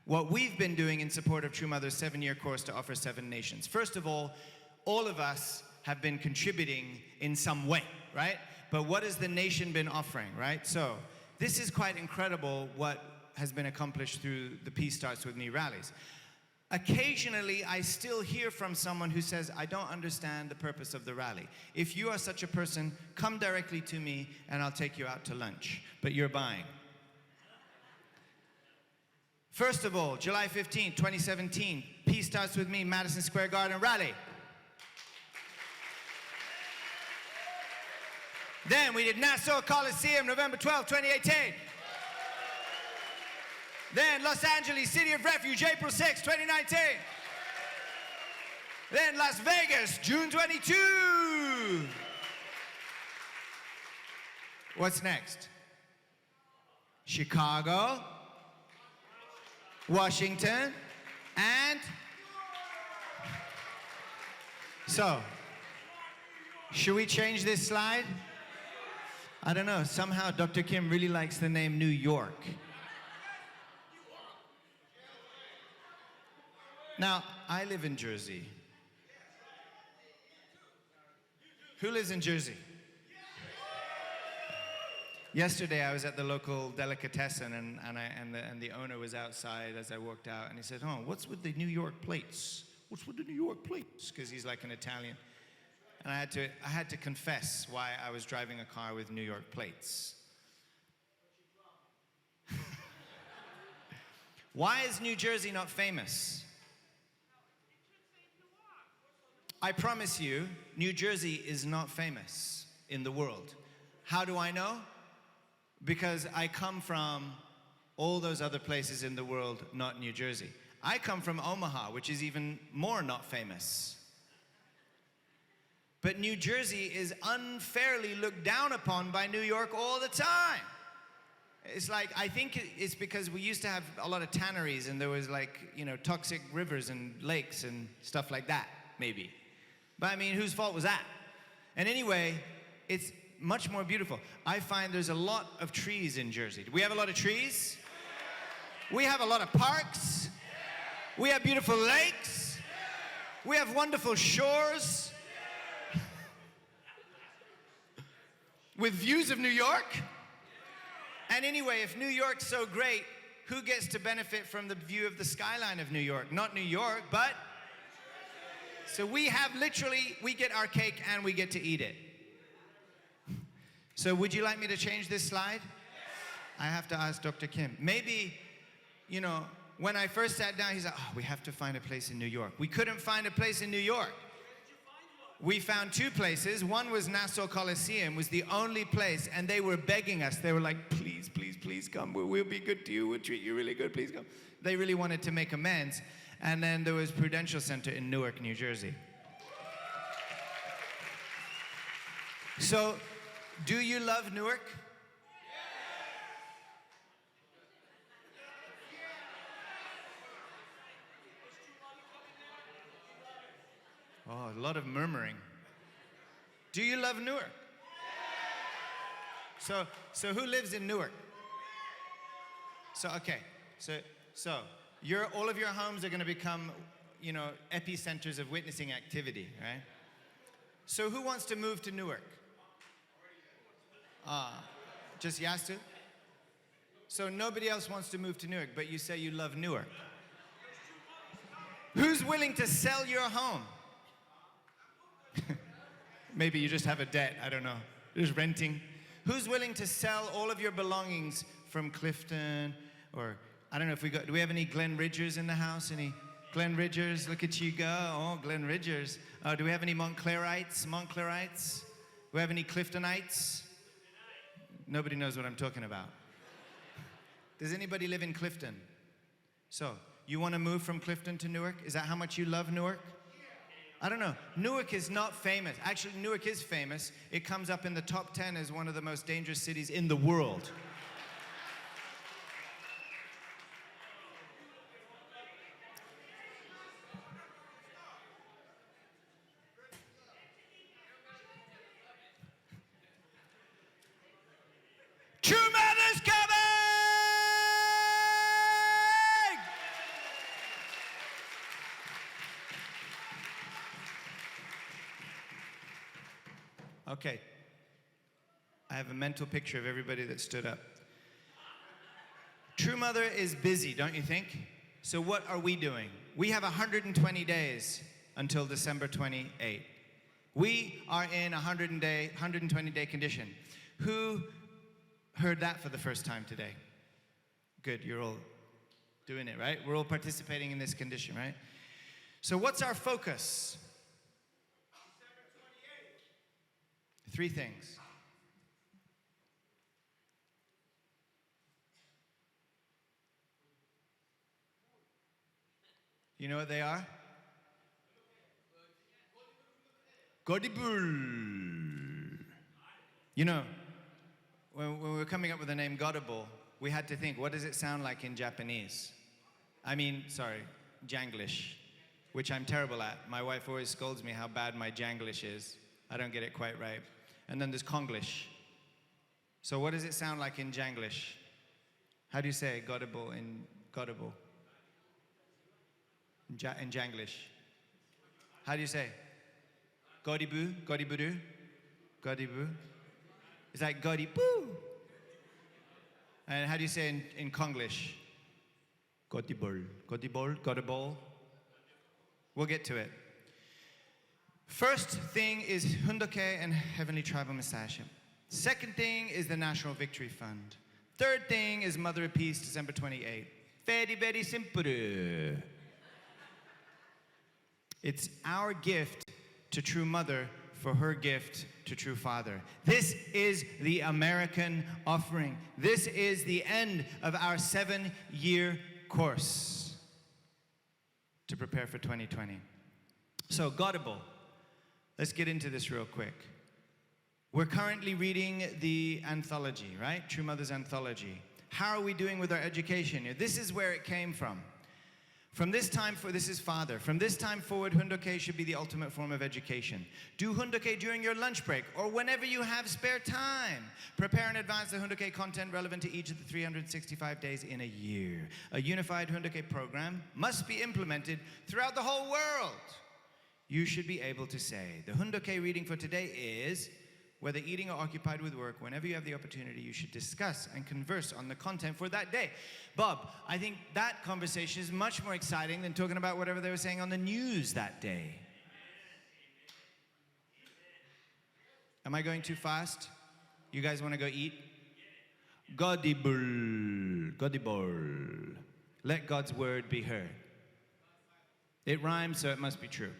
what we've been doing in support of True Mother's 7-year course to offer 7 nations. First of all of us have been contributing in some way, right? But what has the nation been offering, right? So this is quite incredible what has been accomplished through the Peace Starts With Me rallies. Occasionally, I still hear from someone who says, I don't understand the purpose of the rally. If you are such a person, come directly to me and I'll take you out to lunch, but you're buying. First of all, July 15, 2017, Peace Starts With Me, Madison Square Garden rally. Then we did Nassau Coliseum, November 12, 2018. Then Los Angeles City of Refuge, April 6, 2019. Then Las Vegas, June 22. What's next? Chicago, Washington, and... So, should we change this slide? I don't know, somehow Dr. Kim really likes the name New York. Now, I live in Jersey. Who lives in Jersey? Yesterday, I was at the local delicatessen, and the owner was outside as I walked out, and he said, "Oh, what's with the New York plates? What's with the New York plates?" Because he's like an Italian. And I had to confess why I was driving a car with New York plates. Why is New Jersey not famous? I promise you, New Jersey is not famous in the world. How do I know? Because I come from all those other places in the world, not New Jersey. I come from Omaha, which is even more not famous. But New Jersey is unfairly looked down upon by New York all the time. It's like, I think it's because we used to have a lot of tanneries and there was like, you know, toxic rivers and lakes and stuff like that, maybe. But I mean, whose fault was that? And anyway, it's much more beautiful. I find there's a lot of trees in Jersey. Do we have a lot of trees? We have a lot of parks. We have beautiful lakes. We have wonderful shores. With views of New York? And anyway, if New York's so great, who gets to benefit from the view of the skyline of New York? Not New York, but... So we have literally, we get our cake and we get to eat it. So would you like me to change this slide? I have to ask Dr. Kim. Maybe, you know, when I first sat down, he's like, oh, we have to find a place in New York. We couldn't find a place in New York. We found 2 places. One was Nassau Coliseum, was the only place, and they were begging us. They were like, please, please, please come. We'll be good to you. We'll treat you really good. Please come. They really wanted to make amends. And then there was Prudential Center in Newark, New Jersey. So, do you love Newark? Oh, a lot of murmuring. Do you love Newark? So who lives in Newark? So, okay. So all of your homes are going to become, you know, epicenters of witnessing activity, right? So who wants to move to Newark? Just Yastu? So nobody else wants to move to Newark, but you say you love Newark. Who's willing to sell your home? Maybe you just have a debt, I don't know. Just renting. Who's willing to sell all of your belongings from Clifton or, I don't know if do we have any Glen Ridgers in the house? Any Glen Ridgers? Look at you go. Oh, Glen Ridgers. Do we have any Montclairites? Do we have any Cliftonites? Nobody knows what I'm talking about. Does anybody live in Clifton? So, you want to move from Clifton to Newark? Is that how much you love Newark? I don't know. Newark is not famous. Actually, Newark is famous. It comes up in the top 10 as one of the most dangerous cities in the world. True Mother's coming! Okay. I have a mental picture of everybody that stood up. True Mother is busy, don't you think? So what are we doing? We have 120 days until December 28. We are in a 120-day condition. Who heard that for the first time today? Good, you're all doing it, right? We're all participating in this condition, right? So what's our focus? Three things. You know what they are? Godibul. You know, when we were coming up with the name Godable, we had to think, what does it sound like in Japanese? Janglish, which I'm terrible at. My wife always scolds me how bad my Janglish is. I don't get it quite right. And then there's Konglish. So what does it sound like in Janglish? How do you say Godable in Godable? In Janglish. How do you say? Godibu? Godiburu? Godibu? It's like Godiboo. And how do you say in Konglish? Godibol. Godibol? Godibol? We'll get to it. First thing is Hundoke and Heavenly Tribal Messiahship. Second thing is the National Victory Fund. Third thing is Mother of Peace, December 28th. Very, very simple. It's our gift to True Mother for her gift to True Father. This is the American offering. This is the end of our 7-year course to prepare for 2020. So, Godable. Let's get into this real quick. We're currently reading the anthology, right? True Mother's anthology. How are we doing with our education? This is where it came from. From this time forward, this is Father. From this time forward, Hundoke should be the ultimate form of education. Do Hundoke during your lunch break or whenever you have spare time. Prepare and advance the Hundoke content relevant to each of the 365 days in a year. A unified Hundoke program must be implemented throughout the whole world. You should be able to say, the Hundoke reading for today is, whether eating or occupied with work, whenever you have the opportunity, you should discuss and converse on the content for that day. Bob, I think that conversation is much more exciting than talking about whatever they were saying on the news that day. Am I going too fast? You guys want to go eat? Godibul, Godibul. Let God's word be heard. It rhymes, so it must be true.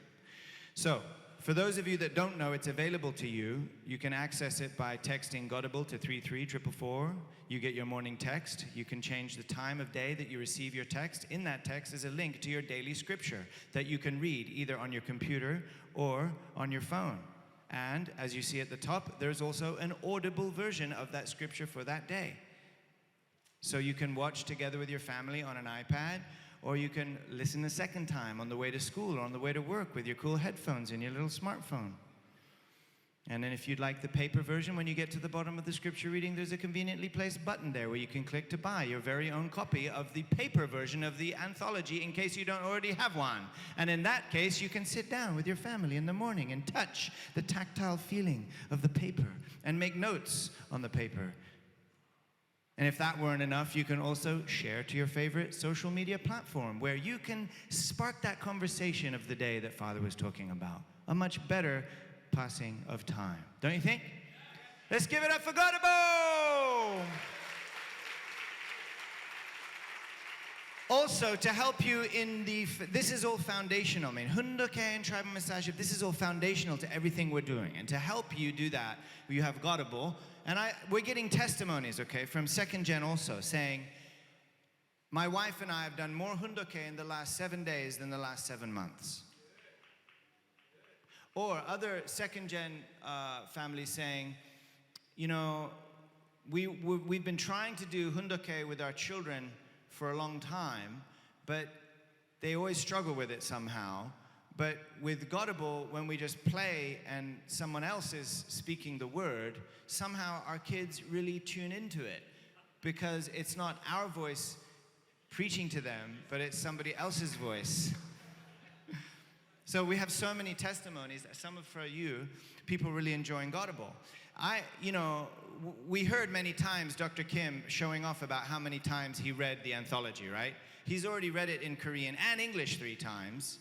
So, for those of you that don't know, it's available to you. You can access it by texting Godable to 33444. You get your morning text. You can change the time of day that you receive your text. In that text is a link to your daily scripture that you can read either on your computer or on your phone. And as you see at the top, there's also an audible version of that scripture for that day. So you can watch together with your family on an iPad, or you can listen a second time on the way to school or on the way to work with your cool headphones and your little smartphone. And then if you'd like the paper version, when you get to the bottom of the scripture reading, there's a conveniently placed button there where you can click to buy your very own copy of the paper version of the anthology in case you don't already have one. And in that case, you can sit down with your family in the morning and touch the tactile feeling of the paper and make notes on the paper. And if that weren't enough, you can also share to your favorite social media platform where you can spark that conversation of the day that Father was talking about. A much better passing of time. Don't you think? Let's give it up for Godable! Also, to help you in this is all foundational, man. Hundoke and tribal messiahship, this is all foundational to everything we're doing. And to help you do that, you have Godable. And we're getting testimonies, okay, from second gen also, saying, my wife and I have done more Hundoke in the last 7 days than the last 7 months. Or other second gen families saying, you know, we've been trying to do Hundoke with our children for a long time, but they always struggle with it somehow. But with Godable, when we just play and someone else is speaking the word, somehow our kids really tune into it, because it's not our voice preaching to them, but it's somebody else's voice. So we have so many testimonies, some of for you, people really enjoying Godable. We heard many times Dr. Kim showing off about how many times he read the anthology, right? He's already read it in Korean and English 3 times,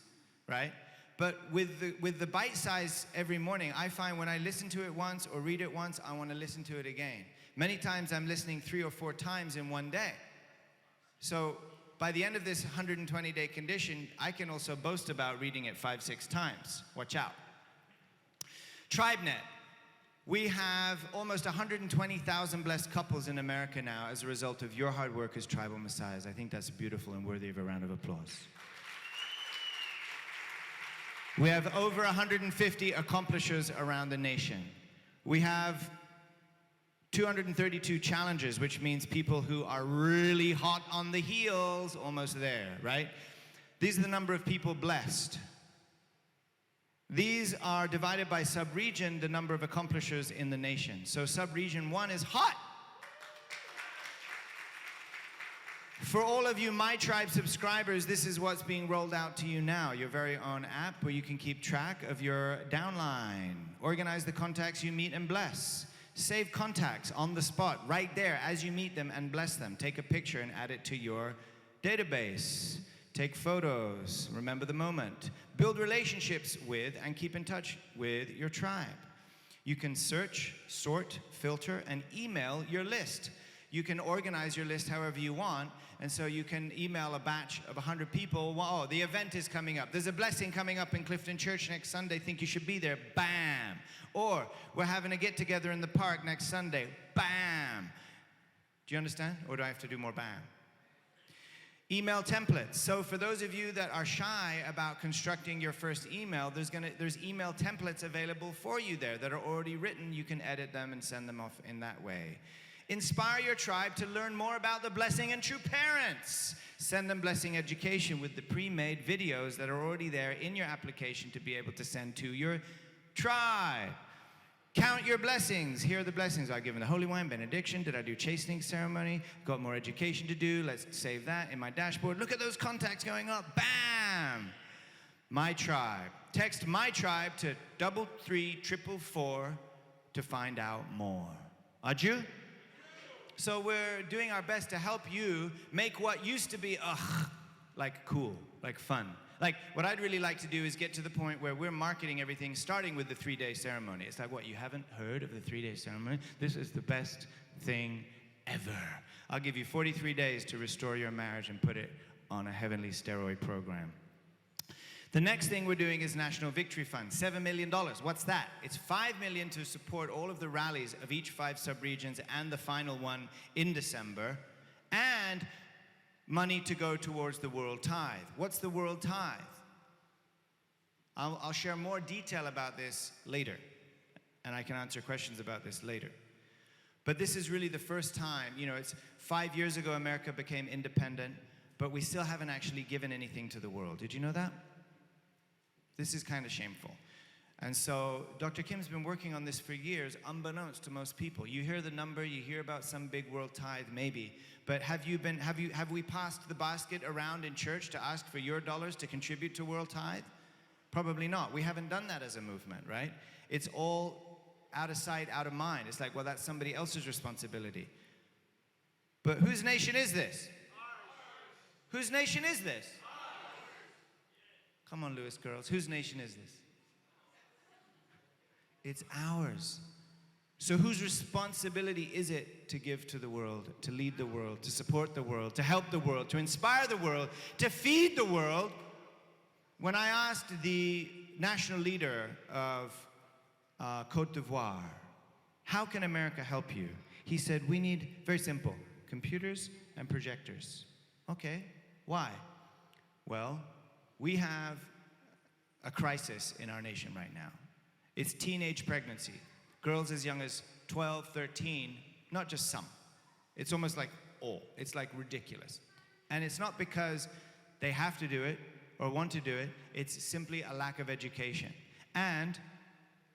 right? But with the bite size every morning, I find when I listen to it once or read it once, I want to listen to it again. Many times I'm listening 3 or 4 times in one day. So by the end of this 120-day condition, I can also boast about reading it 5-6 times. Watch out. TribeNet. We have almost 120,000 blessed couples in America now as a result of your hard work as tribal messiahs. I think that's beautiful and worthy of a round of applause. We have over 150 accomplishers around the nation. We have 232 challengers, which means people who are really hot on the heels, almost there, right? These are the number of people blessed. These are divided by sub-region, the number of accomplishers in the nation. So sub-region 1 is hot. For all of you My Tribe subscribers, this is what's being rolled out to you now, your very own app where you can keep track of your downline, organize the contacts you meet and bless, save contacts on the spot right there as you meet them and bless them. Take a picture and add it to your database. Take photos, remember the moment. Build relationships with and keep in touch with your tribe. You can search, sort, filter, and email your list. You can organize your list however you want, and so you can email a batch of 100 people. Wow, the event is coming up. There's a blessing coming up in Clifton Church next Sunday. Think you should be there. Bam. Or we're having a get-together in the park next Sunday. Bam. Do you understand? Or do I have to do more bam? Email templates. So for those of you that are shy about constructing your first email, there's email templates available for you there that are already written. You can edit them and send them off in that way. Inspire your tribe to learn more about the blessing and true parents. Send them blessing education with the pre-made videos that are already there in your application to be able to send to your tribe. Count your blessings. Here are the blessings. I've given the holy wine, benediction. Did I do chastening ceremony? Got more education to do. Let's save that in my dashboard. Look at those contacts going up. Bam! My Tribe. Text My Tribe to 33444 to find out more. Aju? So we're doing our best to help you make what used to be, like cool, like fun. Like, what I'd really like to do is get to the point where we're marketing everything, starting with the 3-day ceremony. It's like, what, you haven't heard of the 3-day ceremony? This is the best thing ever. I'll give you 43 days to restore your marriage and put it on a heavenly steroid program. The next thing we're doing is National Victory Fund, $7 million. What's that? It's $5 million to support all of the rallies of each 5 sub-regions and the final one in December, and money to go towards the World Tithe. What's the World Tithe? I'll share more detail about this later, and I can answer questions about this later. But this is really the first time, it's 5 years ago America became independent, but we still haven't actually given anything to the world. Did you know that? This is kind of shameful. And so Dr. Kim's been working on this for years, unbeknownst to most people. You hear the number, you hear about some big world tithe, maybe. But have we passed the basket around in church to ask for your dollars to contribute to world tithe? Probably not. We haven't done that as a movement, right? It's all out of sight, out of mind. It's like, well, that's somebody else's responsibility. But whose nation is this? Whose nation is this? Come on, Lewis girls. Whose nation is this? It's ours. So whose responsibility is it to give to the world, to lead the world, to support the world, to help the world, to inspire the world, to feed the world? When I asked the national leader of Côte d'Ivoire, how can America help you? He said, we need, very simple, computers and projectors. Okay, why? Well, we have a crisis in our nation right now. It's teenage pregnancy. Girls as young as 12, 13, not just some. It's almost like all. It's like ridiculous. And it's not because they have to do it or want to do it. It's simply a lack of education. And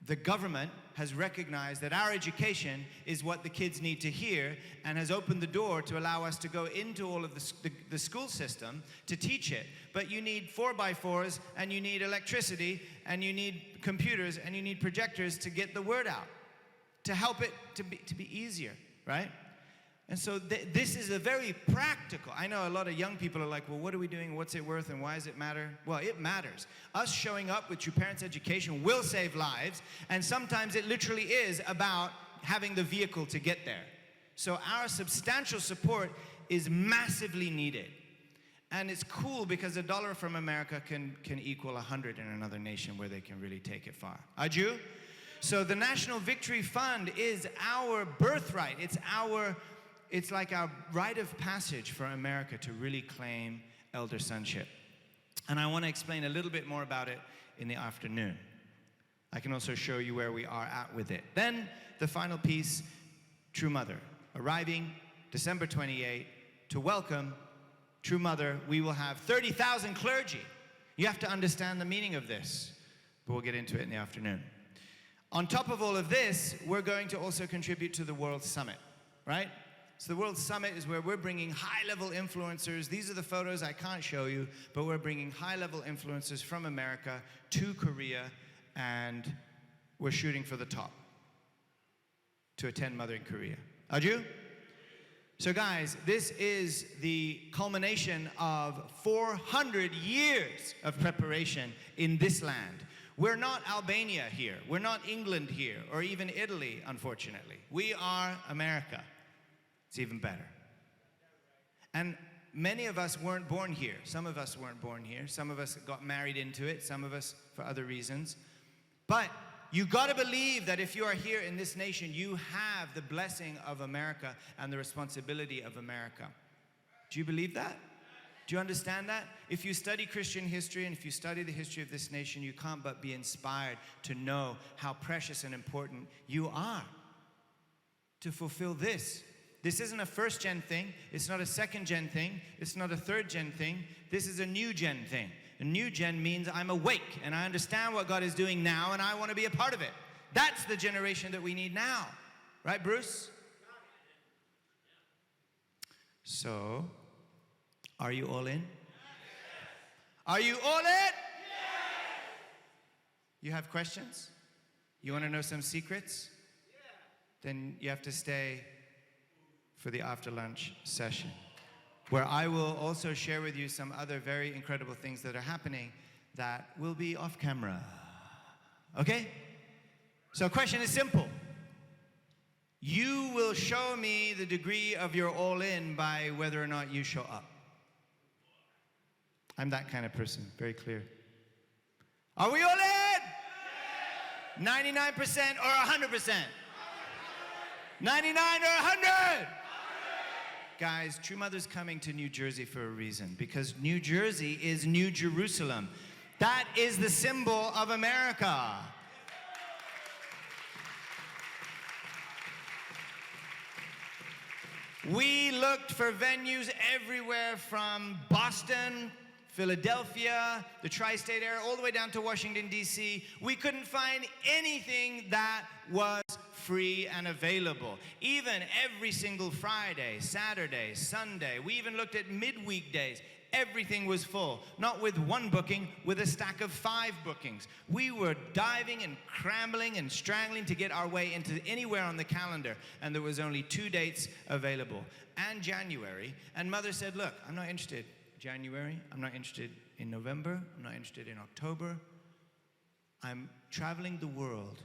the government has recognized that our education is what the kids need to hear and has opened the door to allow us to go into all of the school system to teach it. But you need 4x4s, and you need electricity, and you need computers, and you need projectors to get the word out, to help it to be easier, right? And so this is a very practical. I know a lot of young people are like, well, what are we doing? What's it worth? And why does it matter? Well, it matters. Us showing up with True Parents Education will save lives. And sometimes it literally is about having the vehicle to get there. So our substantial support is massively needed. And it's cool because $1 from America can equal 100 in another nation where they can really take it far. Aju? So the National Victory Fund is our birthright. It's like our rite of passage for America to really claim elder sonship. And I want to explain a little bit more about it in the afternoon. I can also show you where we are at with it. Then the final piece, True Mother, arriving December 28 to welcome True Mother. We will have 30,000 clergy. You have to understand the meaning of this, but we'll get into it in the afternoon. On top of all of this, we're going to also contribute to the World Summit, right? So the World Summit is where we're bringing high-level influencers. These are the photos I can't show you, but we're bringing high-level influencers from America to Korea, and we're shooting for the top to attend Mother in Korea. Aju? So guys, this is the culmination of 400 years of preparation in this land. We're not Albania here. We're not England here, or even Italy, unfortunately. We are America. It's even better. And many of us weren't born here. Some of us weren't born here. Some of us got married into it. Some of us for other reasons. But you got to believe that if you are here in this nation, you have the blessing of America and the responsibility of America. Do you believe that? Do you understand that? If you study Christian history and if you study the history of this nation, you can't but be inspired to know how precious and important you are to fulfill this. This isn't a first-gen thing. It's not a second-gen thing. It's not a third-gen thing. This is a new-gen thing. A new-gen means I'm awake and I understand what God is doing now and I want to be a part of it. That's the generation that we need now. Right, Bruce? So, are you all in? Are you all in? You have questions? You want to know some secrets? Then you have to stay for the after lunch session, where I will also share with you some other very incredible things that are happening that will be off camera. Okay? So the question is simple. You will show me the degree of your all-in by whether or not you show up. I'm that kind of person, very clear. Are we all in? 99% or 100%? 99 or 100? Guys, True Mother's coming to New Jersey for a reason, because New Jersey is New Jerusalem. That is the symbol of America. We looked for venues everywhere from Boston, Philadelphia, the tri-state area, all the way down to Washington, D.C. We couldn't find anything that was free and available. Even every single Friday, Saturday, Sunday. We even looked at midweek days. Everything was full. Not with one booking, with a stack of 5 bookings. We were diving and scrambling and strangling to get our way into anywhere on the calendar. And there was only 2 dates available. And January. And Mother said, look, I'm not interested January. I'm not interested in November. I'm not interested in October. I'm traveling the world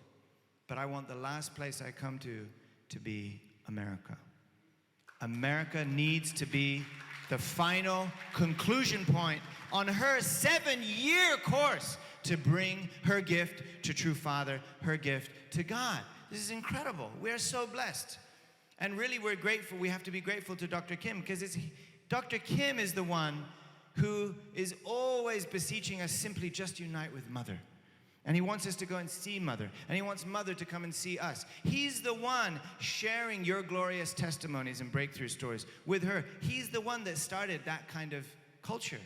But I want the last place I come to be America. America needs to be the final conclusion point on her 7-year course to bring her gift to True Father, her gift to God. This is incredible. We're so blessed. And really, we're grateful. We have to be grateful to Dr. Kim, because Dr. Kim is the one who is always beseeching us simply just unite with Mother. And he wants us to go and see Mother. And he wants Mother to come and see us. He's the one sharing your glorious testimonies and breakthrough stories with her. He's the one that started that kind of culture.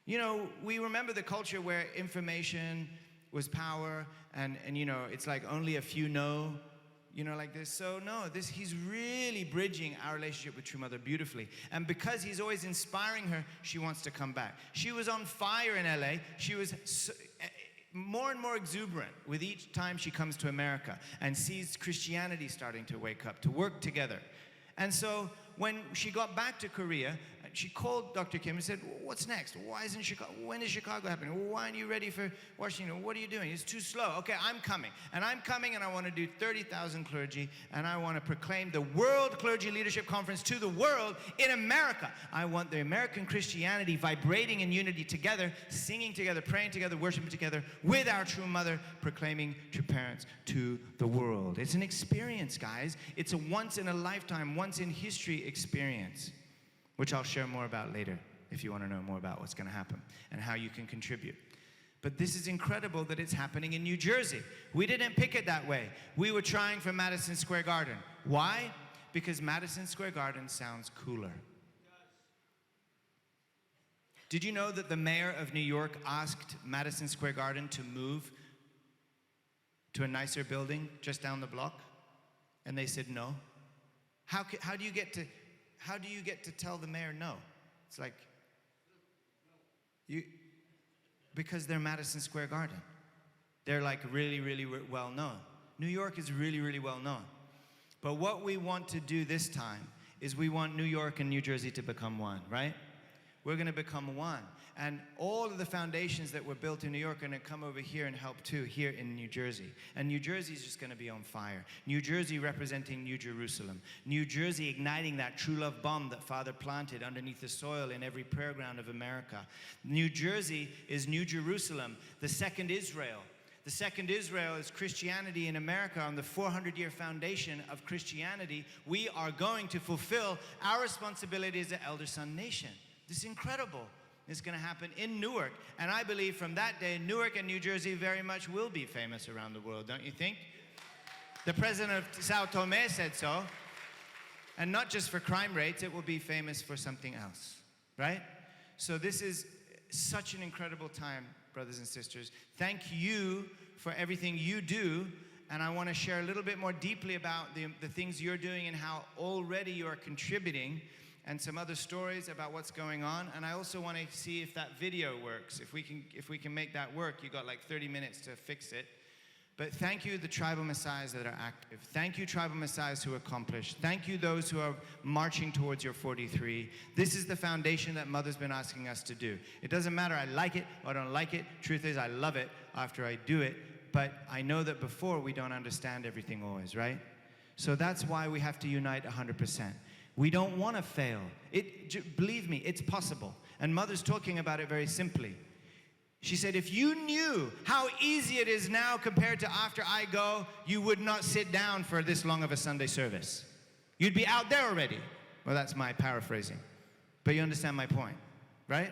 You know, we remember the culture where information was power, and you know, it's like only a few know, you know, like this. So no, he's really bridging our relationship with True Mother beautifully. And because he's always inspiring her, she wants to come back. She was on fire in LA. She was more and more exuberant with each time she comes to America and sees Christianity starting to wake up, to work together. And so when she got back to Korea, she called Dr. Kim and said, what's next? Why isn't Chicago? When is Chicago happening? Why aren't you ready for Washington? What are you doing? It's too slow. Okay, I'm coming. And I'm coming, and I want to do 30,000 clergy, and I want to proclaim the World Clergy Leadership Conference to the world in America. I want the American Christianity vibrating in unity together, singing together, praying together, worshiping together with our True Mother, proclaiming True Parents to the world. It's an experience, guys. It's a once-in-a-lifetime, once-in-history experience, which I'll share more about later if you want to know more about what's going to happen and how you can contribute. But this is incredible that it's happening in New Jersey. We didn't pick it that way. We were trying for Madison Square Garden. Why? Because Madison Square Garden sounds cooler. Did you know that the mayor of New York asked Madison Square Garden to move to a nicer building just down the block? And they said no. How do you get to tell the mayor no? It's like, because they're Madison Square Garden. They're like really, really well known. New York is really, really well known. But what we want to do this time is we want New York and New Jersey to become one, right? We're going to become one. And all of the foundations that were built in New York are going to come over here and help too, here in New Jersey. And New Jersey is just going to be on fire. New Jersey representing New Jerusalem. New Jersey igniting that true love bomb that Father planted underneath the soil in every prayer ground of America. New Jersey is New Jerusalem, the second Israel. The second Israel is Christianity in America on the 400-year foundation of Christianity. We are going to fulfill our responsibility as an elder son nation. This is incredible. It's going to happen in Newark. And I believe from that day, Newark and New Jersey very much will be famous around the world, don't you think? The president of Sao Tome said so. And not just for crime rates, it will be famous for something else, right? So this is such an incredible time, brothers and sisters. Thank you for everything you do. And I want to share a little bit more deeply about the things you're doing and how already you are contributing, and some other stories about what's going on. And I also want to see if that video works. If we can make that work. You got like 30 minutes to fix it. But thank you, the tribal messiahs that are active. Thank you, tribal messiahs who accomplished. Thank you, those who are marching towards your 43. This is the foundation that Mother's been asking us to do. It doesn't matter I like it or I don't like it. Truth is, I love it after I do it. But I know that before we don't understand everything always, right? So that's why we have to unite 100%. We don't want to fail. Believe me, it's possible. And Mother's talking about it very simply. She said, if you knew how easy it is now compared to after I go, you would not sit down for this long of a Sunday service. You'd be out there already. Well, that's my paraphrasing. But you understand my point, right?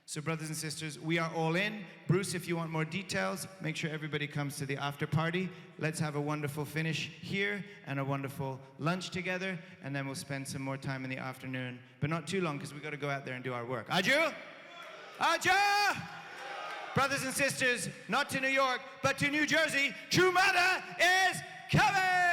So brothers and sisters, we are all in. Bruce, if you want more details, make sure everybody comes to the after party. Let's have a wonderful finish here and a wonderful lunch together, and then we'll spend some more time in the afternoon, but not too long because we've got to go out there and do our work. Aju? Aju! Brothers and sisters, not to New York, but to New Jersey, True Mother is coming!